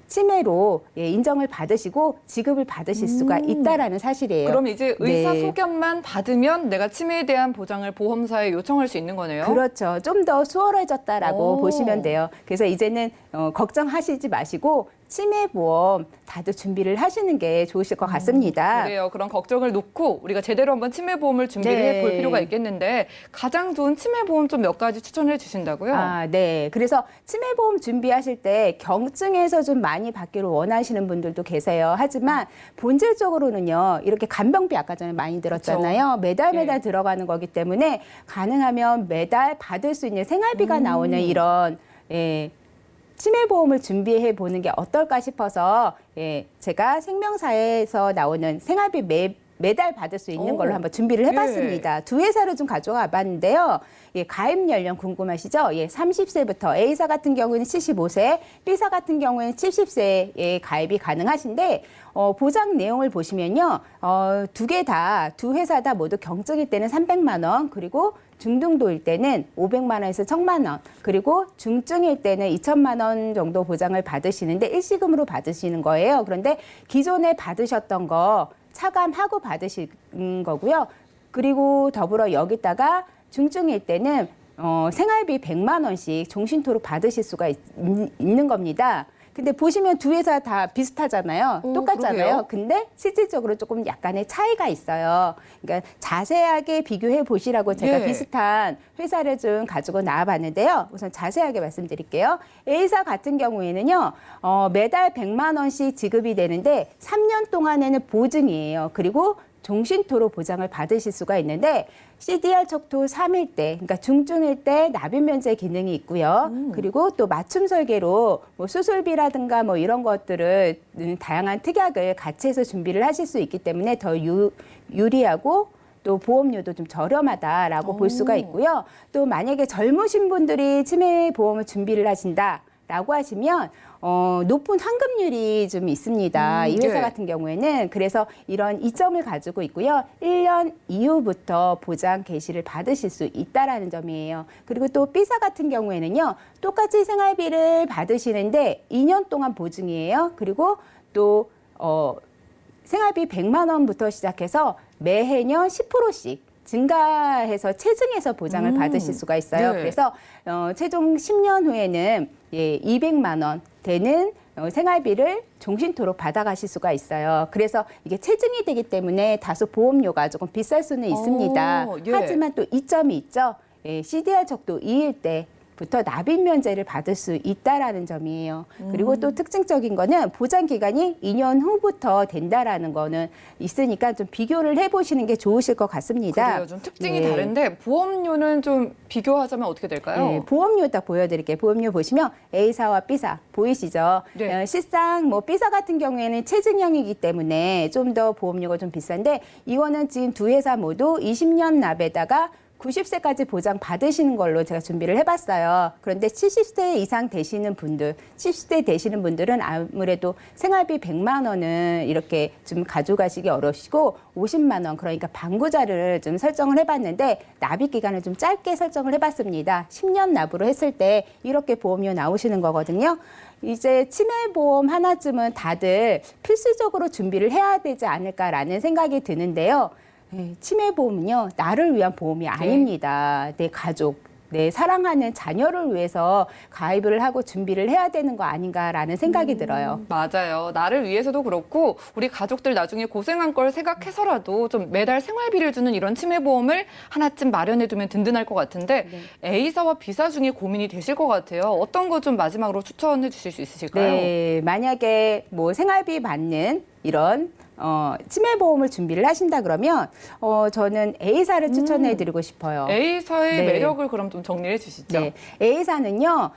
Speaker 4: 치매로 인정을 받으시고 지급을 받으실 수가 있다라는 사실이에요.
Speaker 2: 그럼 이제 의사
Speaker 4: 네.
Speaker 2: 소견만 받으면 내가 치매에 대한 보장을 보험사에 요청할 수 있는 거네요.
Speaker 4: 그렇죠. 좀 더 수월해졌다라고
Speaker 2: 오.
Speaker 4: 보시면 돼요. 그래서 이제는 걱정하시지 마시고 치매보험 다들 준비를 하시는 게 좋으실 것 같습니다.
Speaker 2: 그래요. 그런 걱정을 놓고 우리가 제대로 한번 치매보험을 준비를
Speaker 4: 네.
Speaker 2: 해볼 필요가 있겠는데 가장 좋은 치매보험 좀 몇 가지 추천해 주신다고요?
Speaker 4: 네. 그래서 치매보험 준비하실 때 경증에서 좀 많이 받기를 원하시는 분들도 계세요. 하지만 본질적으로는요, 이렇게 간병비 아까 전에 많이 들었잖아요. 매달
Speaker 2: 예.
Speaker 4: 들어가는 거기 때문에 가능하면 매달 받을 수 있는 생활비가 나오는 이런 치매보험을 준비해 보는 게 어떨까 싶어서 제가 생명사에서 나오는 생활비 매달 받을 수 있는 걸로 한번 준비를 해봤습니다. 두 회사를 좀 가져와 봤는데요. 가입 연령 궁금하시죠? 30세부터 A사 같은 경우에는 75세, B사 같은 경우에는 70세에 가입이 가능하신데 보장 내용을 보시면요. 두 회사 다 모두 경증일 때는 300만 원, 그리고 중등도일 때는 500만 원에서 1,000만 원, 그리고 중증일 때는 2,000만 원 정도 보장을 받으시는데 일시금으로 받으시는 거예요. 그런데 기존에 받으셨던 거 차감하고 받으시는 거고요. 그리고 더불어 여기다가 중증일 때는 생활비 100만 원씩 종신토록 받으실 수가 있는 겁니다. 근데 보시면 두 회사 다 비슷하잖아요. 똑같잖아요.
Speaker 2: 그러게요.
Speaker 4: 근데 실질적으로 조금 약간의 차이가 있어요. 그러니까 자세하게 비교해 보시라고 제가
Speaker 2: 예.
Speaker 4: 비슷한 회사를 좀 가지고 나와봤는데요. 우선 자세하게 말씀드릴게요. A사 같은 경우에는요, 매달 100만 원씩 지급이 되는데 3년 동안에는 보증이에요. 그리고 종신토록 보장을 받으실 수가 있는데 CDR 척도 3일 때, 그러니까 중증일 때 납입 면제 기능이 있고요. 그리고 또 맞춤 설계로 뭐 수술비라든가 뭐 이런 것들을 다양한 특약을 같이 해서 준비를 하실 수 있기 때문에 더 유리하고 또 보험료도 좀 저렴하다라고 볼 수가 있고요. 또 만약에 젊으신 분들이 치매 보험을 준비를 하신다. 라고 하시면 높은 환급률이 좀 있습니다. 이 회사
Speaker 2: 네.
Speaker 4: 같은 경우에는 그래서 이런 이점을 가지고 있고요. 1년 이후부터 보장 개시를 받으실 수 있다라는 점이에요. 그리고 또 B사 같은 경우에는요. 똑같이 생활비를 받으시는데 2년 동안 보증이에요. 그리고 또 생활비 100만 원부터 시작해서 매해년 10%씩 증가해서 체증해서 보장을 받으실 수가 있어요.
Speaker 2: 네.
Speaker 4: 그래서 최종 10년 후에는 200만 원 되는 생활비를 종신토록 받아가실 수가 있어요. 그래서 이게 체증이 되기 때문에 다소 보험료가 조금 비쌀 수는 있습니다.
Speaker 2: 예.
Speaker 4: 하지만 또 이점이 있죠. CDR 척도 2일 때부터 납입 면제를 받을 수 있다라는 점이에요. 그리고 또 특징적인 거는 보장 기간이 2년 후부터 된다라는 거는 있으니까 좀 비교를 해보시는 게 좋으실 것 같습니다.
Speaker 2: 그래요. 좀 특징이
Speaker 4: 예.
Speaker 2: 다른데 보험료는 좀 비교하자면 어떻게 될까요?
Speaker 4: 네, 보험료 딱 보여드릴게요. 보험료 보시면 A사와 B사 보이시죠?
Speaker 2: 네.
Speaker 4: 실상 뭐 B사 같은 경우에는 체증형이기 때문에 좀 더 보험료가 좀 비싼데 이거는 지금 두 회사 모두 20년 납에다가 90세까지 보장 받으시는 걸로 제가 준비를 해봤어요. 그런데 70세 이상 되시는 분들, 70세 되시는 분들은 아무래도 생활비 100만 원은 이렇게 좀 가져가시기 어려우시고 50만 원, 그러니까 방구자를 좀 설정을 해봤는데 납입 기간을 좀 짧게 설정을 해봤습니다. 10년 납으로 했을 때 이렇게 보험료 나오시는 거거든요. 이제 치매보험 하나쯤은 다들 필수적으로 준비를 해야 되지 않을까라는 생각이 드는데요. 치매보험은요, 나를 위한 보험이 아닙니다. 내 가족, 내 사랑하는 자녀를 위해서 가입을 하고 준비를 해야 되는 거 아닌가라는 생각이 들어요.
Speaker 2: 맞아요. 나를 위해서도 그렇고 우리 가족들 나중에 고생한 걸 생각해서라도 좀 매달 생활비를 주는 이런 치매보험을 하나쯤 마련해두면 든든할 것 같은데 A사와 B사 중에 고민이 되실 것 같아요. 어떤 거 좀 마지막으로 추천해 주실 수 있으실까요?
Speaker 4: 네, 만약에 뭐 생활비 받는 이런 치매보험을 준비를 하신다 그러면 저는 A사를 추천해 드리고 싶어요.
Speaker 2: A사의
Speaker 4: 네.
Speaker 2: 매력을 그럼 좀 정리해 주시죠.
Speaker 4: 네, A사는요,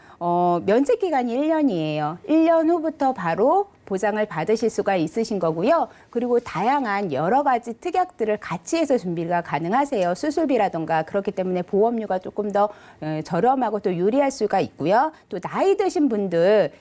Speaker 4: 면책 기간이 1년이에요. 1년 후부터 바로 보장을 받으실 수가 있으신 거고요. 그리고 다양한 여러 가지 특약들을 같이 해서 준비가 가능하세요. 수술비라던가 그렇기 때문에 보험료가 조금 더 저렴하고 또 유리할 수가 있고요. 또 나이 드신 분들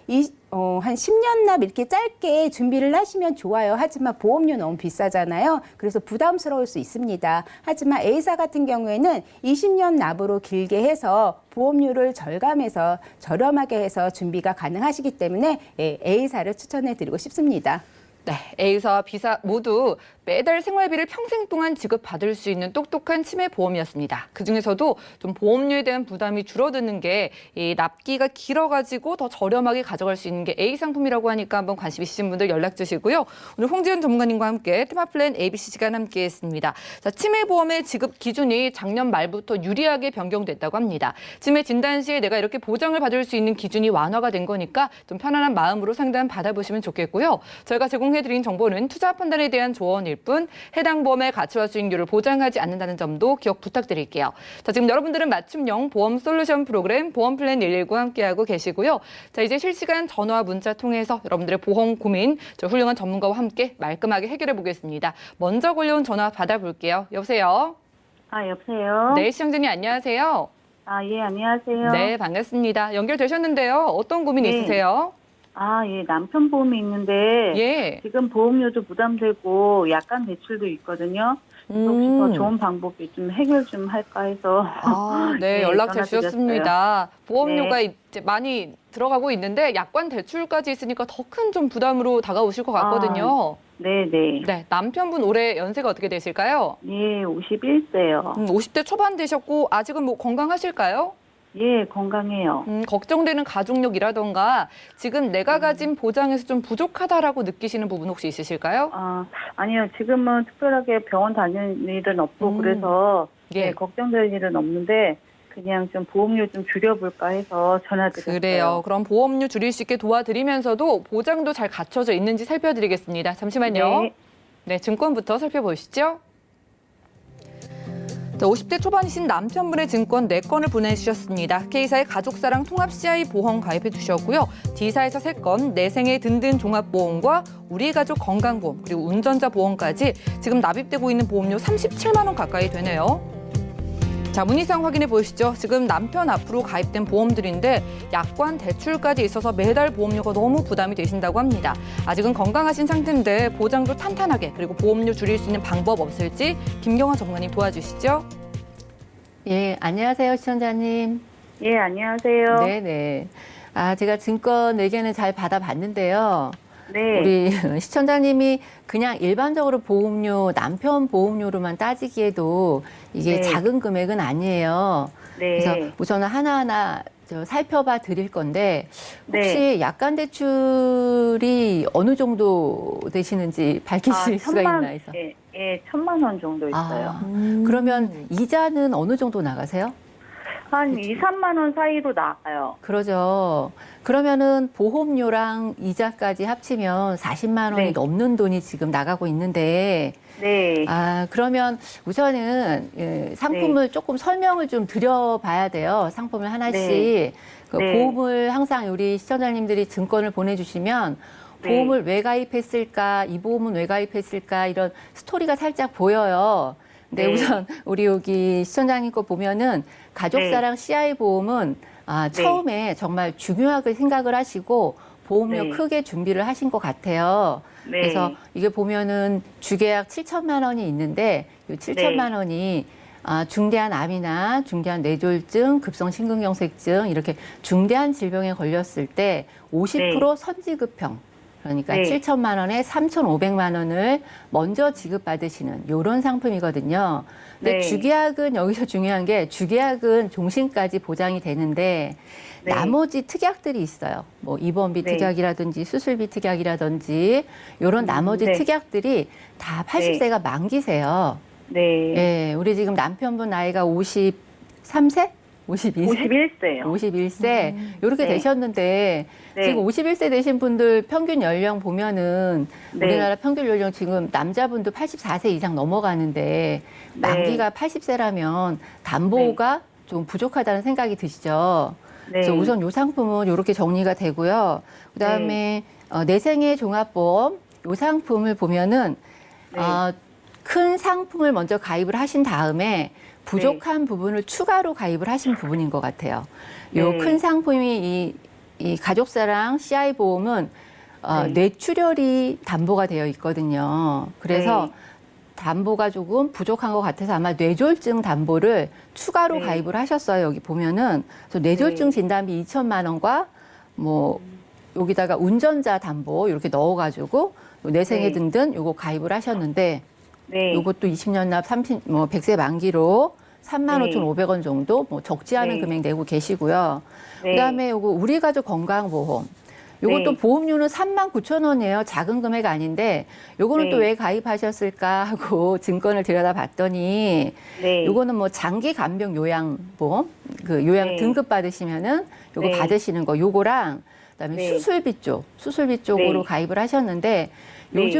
Speaker 4: 한 10년 납 이렇게 짧게 준비를 하시면 좋아요. 하지만 보험료 너무 비싸잖아요. 그래서 부담스러울 수 있습니다. 하지만 A사 같은 경우에는 20년 납으로 길게 해서 보험료를 절감해서 저렴하게 해서 준비가 가능하시기 때문에 A사를 추천해 드리고 싶습니다.
Speaker 2: 네, A사와 B사 모두 매달 생활비를 평생 동안 지급받을 수 있는 똑똑한 치매 보험이었습니다. 그중에서도 좀 보험료에 대한 부담이 줄어드는 게 이 납기가 길어가지고 더 저렴하게 가져갈 수 있는 게 A 상품이라고 하니까 한번 관심 있으신 분들 연락 주시고요. 오늘 홍지은 전문가님과 함께 테마플랜 ABC 시간 함께했습니다. 자, 치매 보험의 지급 기준이 작년 말부터 유리하게 변경됐다고 합니다. 치매 진단 시에 내가 이렇게 보장을 받을 수 있는 기준이 완화가 된 거니까 좀 편안한 마음으로 상담 받아보시면 좋겠고요. 저희가 제공해드린 정보는 투자 판단에 대한 조언일 뿐 해당 보험의 가치와 수익률을 보장하지 않는다는 점도 기억 부탁드릴게요. 자, 지금 여러분들은 맞춤형 보험 솔루션 프로그램 보험플랜 119와 함께하고 계시고요. 자, 이제 실시간 전화 문자 통해서 여러분들의 보험 고민 저 훌륭한 전문가와 함께 말끔하게 해결해 보겠습니다. 먼저 걸려온 전화 받아볼게요. 여보세요?
Speaker 5: 여보세요?
Speaker 2: 네, 시청자님 안녕하세요.
Speaker 5: 예, 안녕하세요.
Speaker 2: 네, 반갑습니다. 연결되셨는데요. 어떤 고민
Speaker 5: 네.
Speaker 2: 있으세요?
Speaker 5: 예, 남편 보험이 있는데,
Speaker 2: 예.
Speaker 5: 지금 보험료도 부담되고, 약간 대출도 있거든요. 혹시 더 좋은 방법이 좀 해결 좀 할까 해서.
Speaker 2: 네,
Speaker 5: 네,
Speaker 2: 연락 잘
Speaker 5: 전화드렸어요.
Speaker 2: 주셨습니다. 보험료가 이제 많이 들어가고 있는데 약관 대출까지 있으니까 더 큰 좀 부담으로 다가오실 것 같거든요.
Speaker 5: 네네.
Speaker 2: 네, 남편분 올해 연세가 어떻게 되실까요?
Speaker 5: 예, 51세요.
Speaker 2: 50대 초반 되셨고 아직은 뭐 건강하실까요?
Speaker 5: 예, 건강해요.
Speaker 2: 걱정되는 가족력이라던가 지금 내가 가진 보장에서 좀 부족하다라고 느끼시는 부분 혹시 있으실까요?
Speaker 5: 아니요, 지금은 특별하게 병원 다니는 일은 없고, 그래서,
Speaker 2: 예.
Speaker 5: 네, 걱정될 일은 없는데, 그냥 좀 보험료 좀 줄여볼까 해서 전화드렸어요.
Speaker 2: 그래요. 그럼 보험료 줄일 수 있게 도와드리면서도 보장도 잘 갖춰져 있는지 살펴드리겠습니다. 잠시만요.
Speaker 5: 네.
Speaker 2: 네, 증권부터 살펴보시죠. 자, 50대 초반이신 남편분의 증권 4건을 보내주셨습니다. K사의 가족사랑 통합 CI 보험 가입해 주셨고요. D사에서 3건, 내생의 든든 종합보험과 우리 가족 건강보험, 그리고 운전자 보험까지 지금 납입되고 있는 보험료 37만 원 가까이 되네요. 자, 문의사항 확인해 보시죠. 지금 남편 앞으로 가입된 보험들인데 약관 대출까지 있어서 매달 보험료가 너무 부담이 되신다고 합니다. 아직은 건강하신 상태인데 보장도 탄탄하게 그리고 보험료 줄일 수 있는 방법 없을지 김경화 전문가님 도와주시죠.
Speaker 6: 예, 안녕하세요, 시청자님.
Speaker 5: 예, 안녕하세요.
Speaker 6: 네네. 제가 증권 의견을 잘 받아봤는데요.
Speaker 5: 네.
Speaker 6: 우리 시청자님이 그냥 일반적으로 보험료, 남편 보험료로만 따지기에도 이게
Speaker 5: 네.
Speaker 6: 작은 금액은 아니에요.
Speaker 5: 네.
Speaker 6: 그래서 우선은 하나하나 살펴봐 드릴 건데 혹시
Speaker 5: 네.
Speaker 6: 약관 대출이 어느 정도 되시는지 밝히실 수가 있나 해서.
Speaker 5: 예, 예, 1,000만 원 정도 있어요.
Speaker 6: 그러면 이자는 어느 정도 나가세요?
Speaker 5: 한 2, 3만 원 사이로 나가요.
Speaker 6: 그러죠. 그러면은 보험료랑 이자까지 합치면 40만 원이
Speaker 5: 네.
Speaker 6: 넘는 돈이 지금 나가고 있는데,
Speaker 5: 네.
Speaker 6: 그러면 우선은 상품을 조금 설명을 좀 드려봐야 돼요. 상품을 하나씩.
Speaker 5: 네.
Speaker 6: 그
Speaker 5: 네.
Speaker 6: 보험을 항상 우리 시청자님들이 증권을 보내주시면
Speaker 5: 네.
Speaker 6: 보험을 왜 가입했을까, 이 보험은 왜 가입했을까, 이런 스토리가 살짝 보여요. 근데
Speaker 5: 네.
Speaker 6: 우선 우리 여기 시청자님 거 보면은 가족사랑 CI 보험은 처음에 정말 중요하게 생각을 하시고 보험료
Speaker 5: 네.
Speaker 6: 크게 준비를 하신 것 같아요.
Speaker 5: 네.
Speaker 6: 그래서 이게 보면은 주계약 7천만 원이 있는데 이 7천만
Speaker 5: 네.
Speaker 6: 원이 중대한 암이나 중대한 뇌졸중, 급성심근경색증 이렇게 중대한 질병에 걸렸을 때 50% 선지급형 그러니까
Speaker 5: 네.
Speaker 6: 7천만 원에 3,500만 원을 먼저 지급받으시는 이런 상품이거든요. 근데
Speaker 5: 네.
Speaker 6: 주계약은 여기서 중요한 게 주계약은 종신까지 보장이 되는데
Speaker 5: 네.
Speaker 6: 나머지 특약들이 있어요. 뭐 입원비
Speaker 5: 네.
Speaker 6: 특약이라든지 수술비 특약이라든지 이런 나머지
Speaker 5: 네.
Speaker 6: 특약들이 다 80세가 만기세요.
Speaker 5: 네.
Speaker 6: 예, 우리 지금 남편분 나이가 53세? 52세?
Speaker 5: 51세요.
Speaker 6: 51세 이렇게
Speaker 5: 네.
Speaker 6: 되셨는데
Speaker 5: 네.
Speaker 6: 지금 51세 되신 분들 평균 연령 보면은
Speaker 5: 네.
Speaker 6: 우리나라 평균 연령 지금 남자분도 84세 이상 넘어가는데 만기가 80세라면 담보가 좀 부족하다는 생각이 드시죠?
Speaker 5: 네.
Speaker 6: 그래서 우선 이 상품은 이렇게 정리가 되고요. 그다음에 내생애 종합보험 이 상품을 보면은
Speaker 5: 네.
Speaker 6: 큰 상품을 먼저 가입을 하신 다음에 부족한 부분을 추가로 가입을 하신 부분인 것 같아요. 요
Speaker 5: 네.
Speaker 6: 큰 상품이 이 가족사랑 CI 보험은
Speaker 5: 네.
Speaker 6: 뇌출혈이 담보가 되어 있거든요. 그래서
Speaker 5: 네.
Speaker 6: 담보가 조금 부족한 것 같아서 아마 뇌졸중 담보를 추가로
Speaker 5: 네.
Speaker 6: 가입을 하셨어요. 여기 보면은 그래서 뇌졸중
Speaker 5: 네.
Speaker 6: 진단비 2천만 원과 뭐 여기다가 운전자 담보 이렇게 넣어가지고 내생애
Speaker 5: 네.
Speaker 6: 등등 요거 가입을 하셨는데.
Speaker 5: 네.
Speaker 6: 요것도 20년 납 100세 만기로 35,500원 정도 뭐 적지 않은
Speaker 5: 네.
Speaker 6: 금액 내고 계시고요.
Speaker 5: 네.
Speaker 6: 그다음에 요거 우리 가족 건강보험. 요것도
Speaker 5: 네.
Speaker 6: 보험료는 39,000원이에요. 작은 금액 아닌데 요거는
Speaker 5: 네.
Speaker 6: 또 왜 가입하셨을까 하고 증권을 들여다봤더니
Speaker 5: 네.
Speaker 6: 요거는 뭐 장기 간병 요양보험 그 요양
Speaker 5: 네.
Speaker 6: 등급 받으시면은 요거
Speaker 5: 네.
Speaker 6: 받으시는 거 요거랑 그다음에
Speaker 5: 네.
Speaker 6: 수술비 쪽으로
Speaker 5: 네.
Speaker 6: 가입을 하셨는데
Speaker 5: 네.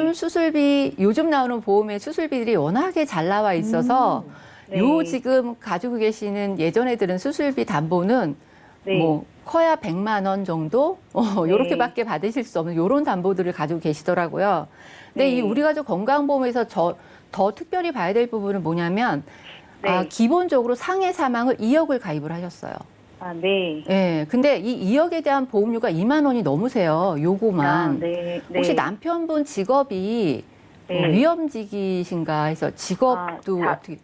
Speaker 6: 요즘 나오는 보험의 수술비들이 워낙에 잘 나와 있어서
Speaker 5: 네.
Speaker 6: 요 지금 가지고 계시는 예전에 들은 수술비 담보는
Speaker 5: 네.
Speaker 6: 뭐 커야 100만 원 정도
Speaker 5: 네.
Speaker 6: 요렇게밖에 받으실 수 없는 요런 담보들을 가지고 계시더라고요. 근데
Speaker 5: 네.
Speaker 6: 이 우리 가족 건강보험에서 더 특별히 봐야 될 부분은 뭐냐면
Speaker 5: 네.
Speaker 6: 기본적으로 상해 사망을 2억을 가입을 하셨어요.
Speaker 5: 네.
Speaker 6: 예. 근데 이 2억에 대한 보험료가 2만 원이 넘으세요. 요거만.
Speaker 5: 네. 네.
Speaker 6: 혹시 남편분 직업이
Speaker 5: 네.
Speaker 6: 위험직이신가 해서 직업도 어떻게?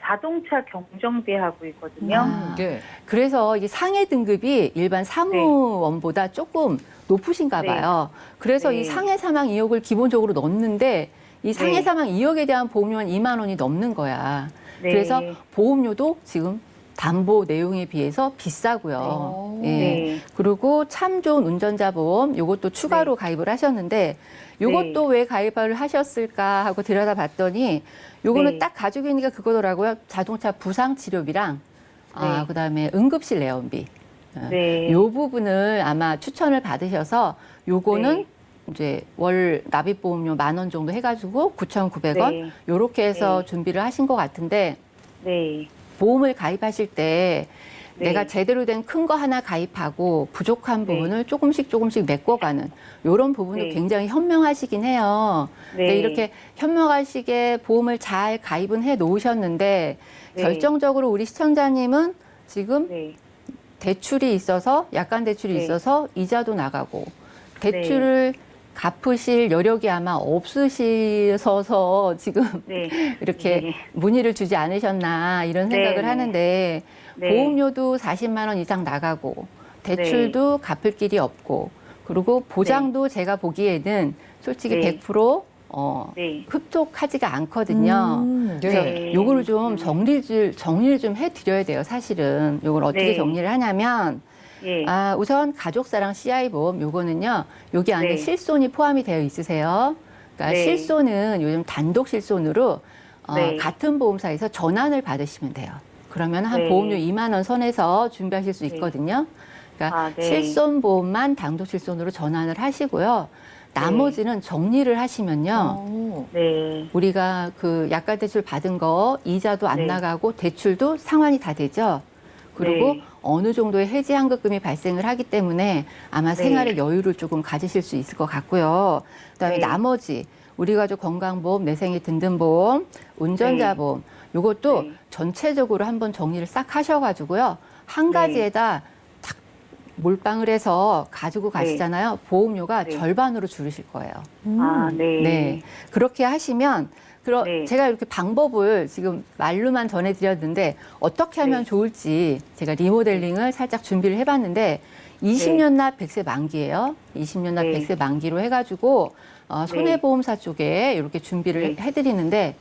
Speaker 5: 자동차 경정비 하고 있거든요.
Speaker 2: 네.
Speaker 6: 그래서 이게 상해 등급이 일반 사무원보다 조금 높으신가
Speaker 5: 네.
Speaker 6: 봐요. 그래서
Speaker 5: 네.
Speaker 6: 이 상해 사망 2억을 기본적으로 넣는데 이 상해
Speaker 5: 네.
Speaker 6: 사망 2억에 대한 보험료는 2만 원이 넘는 거야.
Speaker 5: 네.
Speaker 6: 그래서 보험료도 지금 담보 내용에 비해서 비싸고요. 예.
Speaker 5: 네.
Speaker 6: 그리고 참 좋은 운전자 보험 요것도 추가로 가입을 하셨는데 요것도 왜 가입을 하셨을까 하고 들여다봤더니 요거는
Speaker 5: 네.
Speaker 6: 딱 가지고 있는 게 그거더라고요. 자동차 부상 치료비랑
Speaker 5: 네.
Speaker 6: 그다음에 응급실 내원비.
Speaker 5: 네.
Speaker 6: 요 부분을 아마 추천을 받으셔서 요거는
Speaker 5: 네.
Speaker 6: 이제 월 납입 보험료 10,000원 정도 해가지고 9,900원
Speaker 5: 네.
Speaker 6: 요렇게 해서
Speaker 5: 네.
Speaker 6: 준비를 하신 것 같은데
Speaker 5: 네.
Speaker 6: 보험을 가입하실 때 내가 제대로 된 큰 거 하나 가입하고 부족한 부분을 조금씩 메꿔가는 이런 부분도
Speaker 5: 네.
Speaker 6: 굉장히 현명하시긴 해요.
Speaker 5: 네.
Speaker 6: 근데 이렇게 현명하시게 보험을 잘 가입은 해 놓으셨는데
Speaker 5: 네.
Speaker 6: 결정적으로 우리 시청자님은 지금
Speaker 5: 네.
Speaker 6: 대출이 있어서 약간 대출이
Speaker 5: 네.
Speaker 6: 있어서 이자도 나가고 대출을 갚으실 여력이 아마 없으셔서 지금
Speaker 5: 네.
Speaker 6: 이렇게
Speaker 5: 네.
Speaker 6: 문의를 주지 않으셨나 이런 생각을
Speaker 5: 네.
Speaker 6: 하는데
Speaker 5: 네.
Speaker 6: 보험료도 40만 원 이상 나가고 대출도 갚을 길이 없고 그리고 보장도 제가 보기에는 솔직히
Speaker 5: 네.
Speaker 6: 100%
Speaker 5: 네.
Speaker 6: 흡족하지가 않거든요. 그래서
Speaker 5: 네.
Speaker 6: 요거를 좀 정리를 좀 해드려야 돼요. 사실은 요걸 어떻게
Speaker 5: 네.
Speaker 6: 정리를 하냐면
Speaker 5: 예.
Speaker 6: 우선 가족사랑 CI 보험 요거는요. 여기 안에
Speaker 5: 네.
Speaker 6: 실손이 포함이 되어 있으세요. 그러니까
Speaker 5: 네.
Speaker 6: 실손은 요즘 단독 실손으로
Speaker 5: 네.
Speaker 6: 같은 보험사에서 전환을 받으시면 돼요. 그러면 한
Speaker 5: 네.
Speaker 6: 보험료 2만 원 선에서 준비하실 수
Speaker 5: 네.
Speaker 6: 있거든요. 그러니까
Speaker 5: 아, 네.
Speaker 6: 실손 보험만 단독 실손으로 전환을 하시고요. 나머지는 정리를 하시면요.
Speaker 5: 네.
Speaker 6: 우리가 그 약관 대출 받은 거 이자도 안
Speaker 5: 네.
Speaker 6: 나가고 대출도 상환이 다 되죠. 그리고
Speaker 5: 네.
Speaker 6: 어느 정도의 해지 환급금이 발생을 하기 때문에 아마
Speaker 5: 네.
Speaker 6: 생활의 여유를 조금 가지실 수 있을 것 같고요. 그다음에
Speaker 5: 네.
Speaker 6: 나머지 우리 가족 건강보험, 내생의 든든보험, 운전자보험 요것도
Speaker 5: 네.
Speaker 6: 전체적으로 한번 정리를 싹 하셔가지고요. 한
Speaker 5: 네.
Speaker 6: 가지에다 딱 몰빵을 해서 가지고 가시잖아요. 보험료가
Speaker 5: 네.
Speaker 6: 절반으로 줄으실 거예요.
Speaker 5: 아, 네.
Speaker 6: 네. 그렇게 하시면
Speaker 5: 네.
Speaker 6: 제가 이렇게 방법을 지금 말로만 전해드렸는데 어떻게 하면
Speaker 5: 네.
Speaker 6: 좋을지 제가 리모델링을 살짝 준비를 해봤는데 20년 납 100세 만기예요. 20년 납
Speaker 5: 네.
Speaker 6: 100세 만기로 해가지고 손해보험사 쪽에 이렇게 준비를
Speaker 5: 네.
Speaker 6: 해드리는데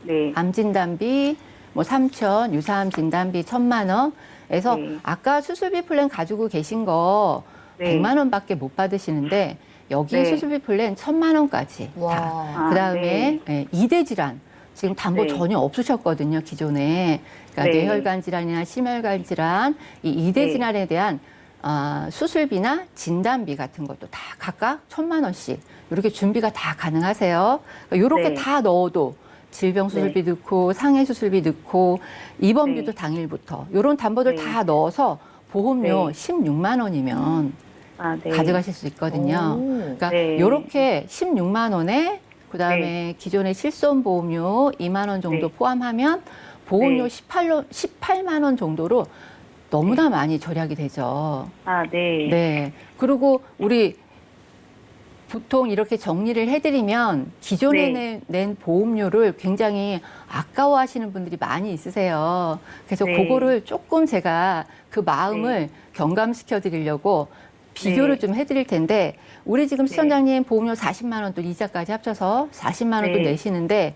Speaker 5: 네.
Speaker 6: 암진단비 뭐 3천, 유사암 진단비 1,000만 원에서
Speaker 5: 네.
Speaker 6: 아까 수술비 플랜 가지고 계신 거
Speaker 5: 네.
Speaker 6: 100만 원밖에 못 받으시는데 여기
Speaker 5: 네.
Speaker 6: 수술비 플랜 1,000만 원까지 다.
Speaker 5: 아,
Speaker 6: 그다음에 이대 질환 지금 담보
Speaker 5: 네.
Speaker 6: 전혀 없으셨거든요 기존에. 그러니까
Speaker 5: 네.
Speaker 6: 뇌혈관 질환이나 심혈관 질환 이 이대
Speaker 5: 네.
Speaker 6: 질환에 대한 수술비나 진단비 같은 것도 다 각각 1,000만 원씩 이렇게 준비가 다 가능하세요. 그러니까 이렇게
Speaker 5: 네.
Speaker 6: 다 넣어도 질병 수술비 넣고 상해 수술비 넣고 입원비도
Speaker 5: 네.
Speaker 6: 당일부터 이런 담보들
Speaker 5: 네.
Speaker 6: 다 넣어서 보험료
Speaker 5: 네.
Speaker 6: 16만 원이면
Speaker 5: 아, 네.
Speaker 6: 가져가실 수 있거든요. 그러니까
Speaker 5: 네.
Speaker 6: 이렇게 16만 원에 그다음에 기존의 실손 보험료 2만 원 정도
Speaker 5: 네.
Speaker 6: 포함하면 보험료
Speaker 5: 네.
Speaker 6: 18만 원 정도로 너무나 많이 절약이 되죠.
Speaker 5: 아, 네.
Speaker 6: 네. 그리고 우리 보통 이렇게 정리를 해드리면 기존에
Speaker 5: 네.
Speaker 6: 낸 보험료를 굉장히 아까워하시는 분들이 많이 있으세요. 그래서
Speaker 5: 네.
Speaker 6: 그거를 조금 제가 그 마음을 경감시켜 드리려고 비교를
Speaker 5: 네.
Speaker 6: 좀 해드릴 텐데 우리 지금 시청자님 보험료 40만 원 또 이자까지 합쳐서 40만 원 또
Speaker 5: 네.
Speaker 6: 내시는데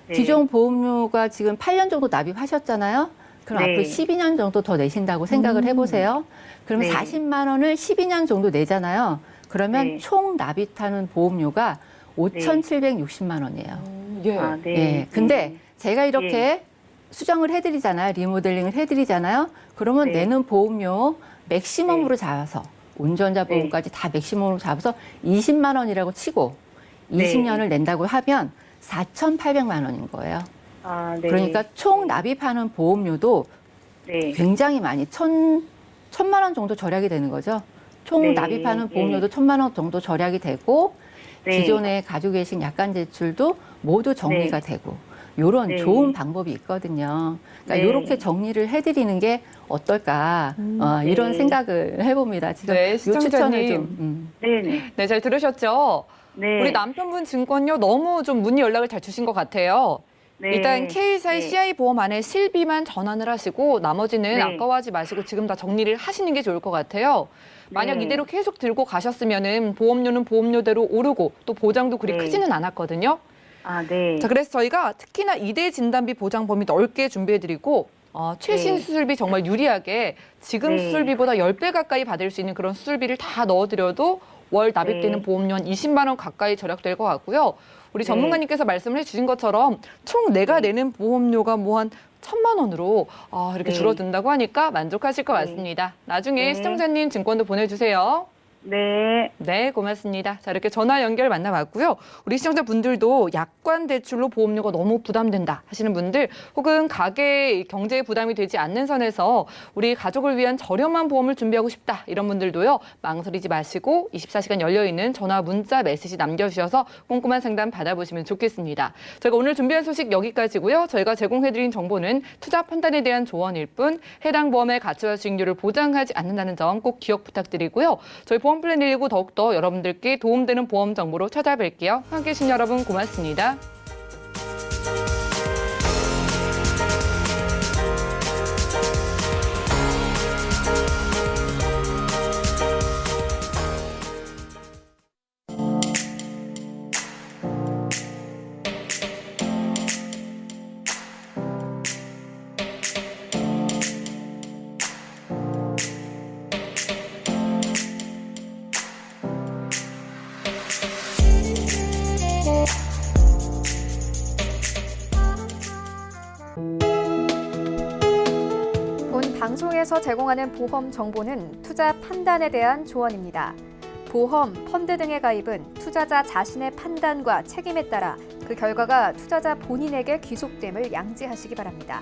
Speaker 5: 네.
Speaker 6: 기존 보험료가 지금 8년 정도 납입하셨잖아요. 그럼
Speaker 5: 네.
Speaker 6: 앞으로 12년 정도 더 내신다고 생각을 해보세요. 그러면
Speaker 5: 네.
Speaker 6: 40만 원을 12년 정도 내잖아요. 그러면
Speaker 5: 네.
Speaker 6: 총 납입하는 보험료가 5,760만 원이에요.
Speaker 2: 예.
Speaker 5: 아, 네.
Speaker 6: 예. 근데 제가 이렇게 수정을 해드리잖아요. 리모델링을 해드리잖아요. 그러면
Speaker 5: 네.
Speaker 6: 내는 보험료 맥시멈으로 잡아서 운전자 보험까지 다 맥시멈으로 잡아서 20만 원이라고 치고
Speaker 5: 네.
Speaker 6: 20년을 낸다고 하면 4,800만 원인 거예요.
Speaker 5: 아, 네.
Speaker 6: 그러니까 총 납입하는 보험료도
Speaker 5: 네.
Speaker 6: 굉장히 많이 1,000만 원 정도 절약이 되는 거죠. 총
Speaker 5: 네.
Speaker 6: 납입하는 보험료도 1,000만 원 정도 절약이 되고
Speaker 5: 네.
Speaker 6: 기존에 가지고 계신 약관 대출도 모두 정리가 되고 이런
Speaker 5: 네.
Speaker 6: 좋은 방법이 있거든요. 그러니까
Speaker 5: 네.
Speaker 6: 이렇게 정리를 해드리는 게 어떨까 이런
Speaker 5: 네.
Speaker 6: 생각을 해봅니다. 지금
Speaker 2: 네,
Speaker 6: 이 추천을
Speaker 2: 시청자님.
Speaker 6: 좀
Speaker 5: 네네.
Speaker 2: 네, 잘 들으셨죠?
Speaker 5: 네.
Speaker 2: 우리 남편분 증권요 너무 좀 문의 연락을 잘 주신 것 같아요.
Speaker 5: 네.
Speaker 2: 일단 K사의
Speaker 5: 네.
Speaker 2: CI 보험 안에 실비만 전환을 하시고 나머지는
Speaker 5: 네.
Speaker 2: 아까워하지 마시고 지금 다 정리를 하시는 게 좋을 것 같아요. 만약
Speaker 5: 네.
Speaker 2: 이대로 계속 들고 가셨으면은 보험료는 보험료대로 오르고 또 보장도 그리
Speaker 5: 네.
Speaker 2: 크지는 않았거든요.
Speaker 5: 아, 네.
Speaker 2: 자, 그래서 저희가 특히나 이대 진단비 보장 범위 넓게 준비해드리고 최신
Speaker 5: 네.
Speaker 2: 수술비 정말 유리하게 지금
Speaker 5: 네.
Speaker 2: 수술비보다 10배 가까이 받을 수 있는 그런 수술비를 다 넣어드려도 월 납입되는
Speaker 5: 네.
Speaker 2: 보험료 한 20만 원 가까이 절약될 것 같고요. 우리
Speaker 5: 네.
Speaker 2: 전문가님께서 말씀을 해주신 것처럼 총 내가
Speaker 5: 네.
Speaker 2: 내는 보험료가 뭐 한 1,000만 원으로 이렇게
Speaker 5: 네.
Speaker 2: 줄어든다고 하니까 만족하실 것
Speaker 5: 네.
Speaker 2: 같습니다. 나중에
Speaker 5: 네.
Speaker 2: 시청자님 증권도 보내주세요.
Speaker 5: 네.
Speaker 2: 네, 고맙습니다. 자, 이렇게 전화 연결 만나봤고요. 우리 시청자분들도 약관 대출로 보험료가 너무 부담된다 하시는 분들 혹은 가계 경제에 부담이 되지 않는 선에서 우리 가족을 위한 저렴한 보험을 준비하고 싶다 이런 분들도요. 망설이지 마시고 24시간 열려있는 전화, 문자, 메시지 남겨주셔서 꼼꼼한 상담 받아보시면 좋겠습니다. 저희가 오늘 준비한 소식 여기까지고요. 저희가 제공해드린 정보는 투자 판단에 대한 조언일 뿐 해당 보험의 가치와 수익률을 보장하지 않는다는 점 꼭 기억 부탁드리고요. 저희 보험 플랜 119 더욱더 여러분들께 도움되는 보험 정보로 찾아뵐게요. 함께해 주신 여러분 고맙습니다.
Speaker 1: 본 방송에서 제공하는 보험 정보는 투자 판단에 대한 조언입니다. 보험, 펀드 등의 가입은 투자자 자신의 판단과 책임에 따라 그 결과가 투자자 본인에게 귀속됨을 양지하시기 바랍니다.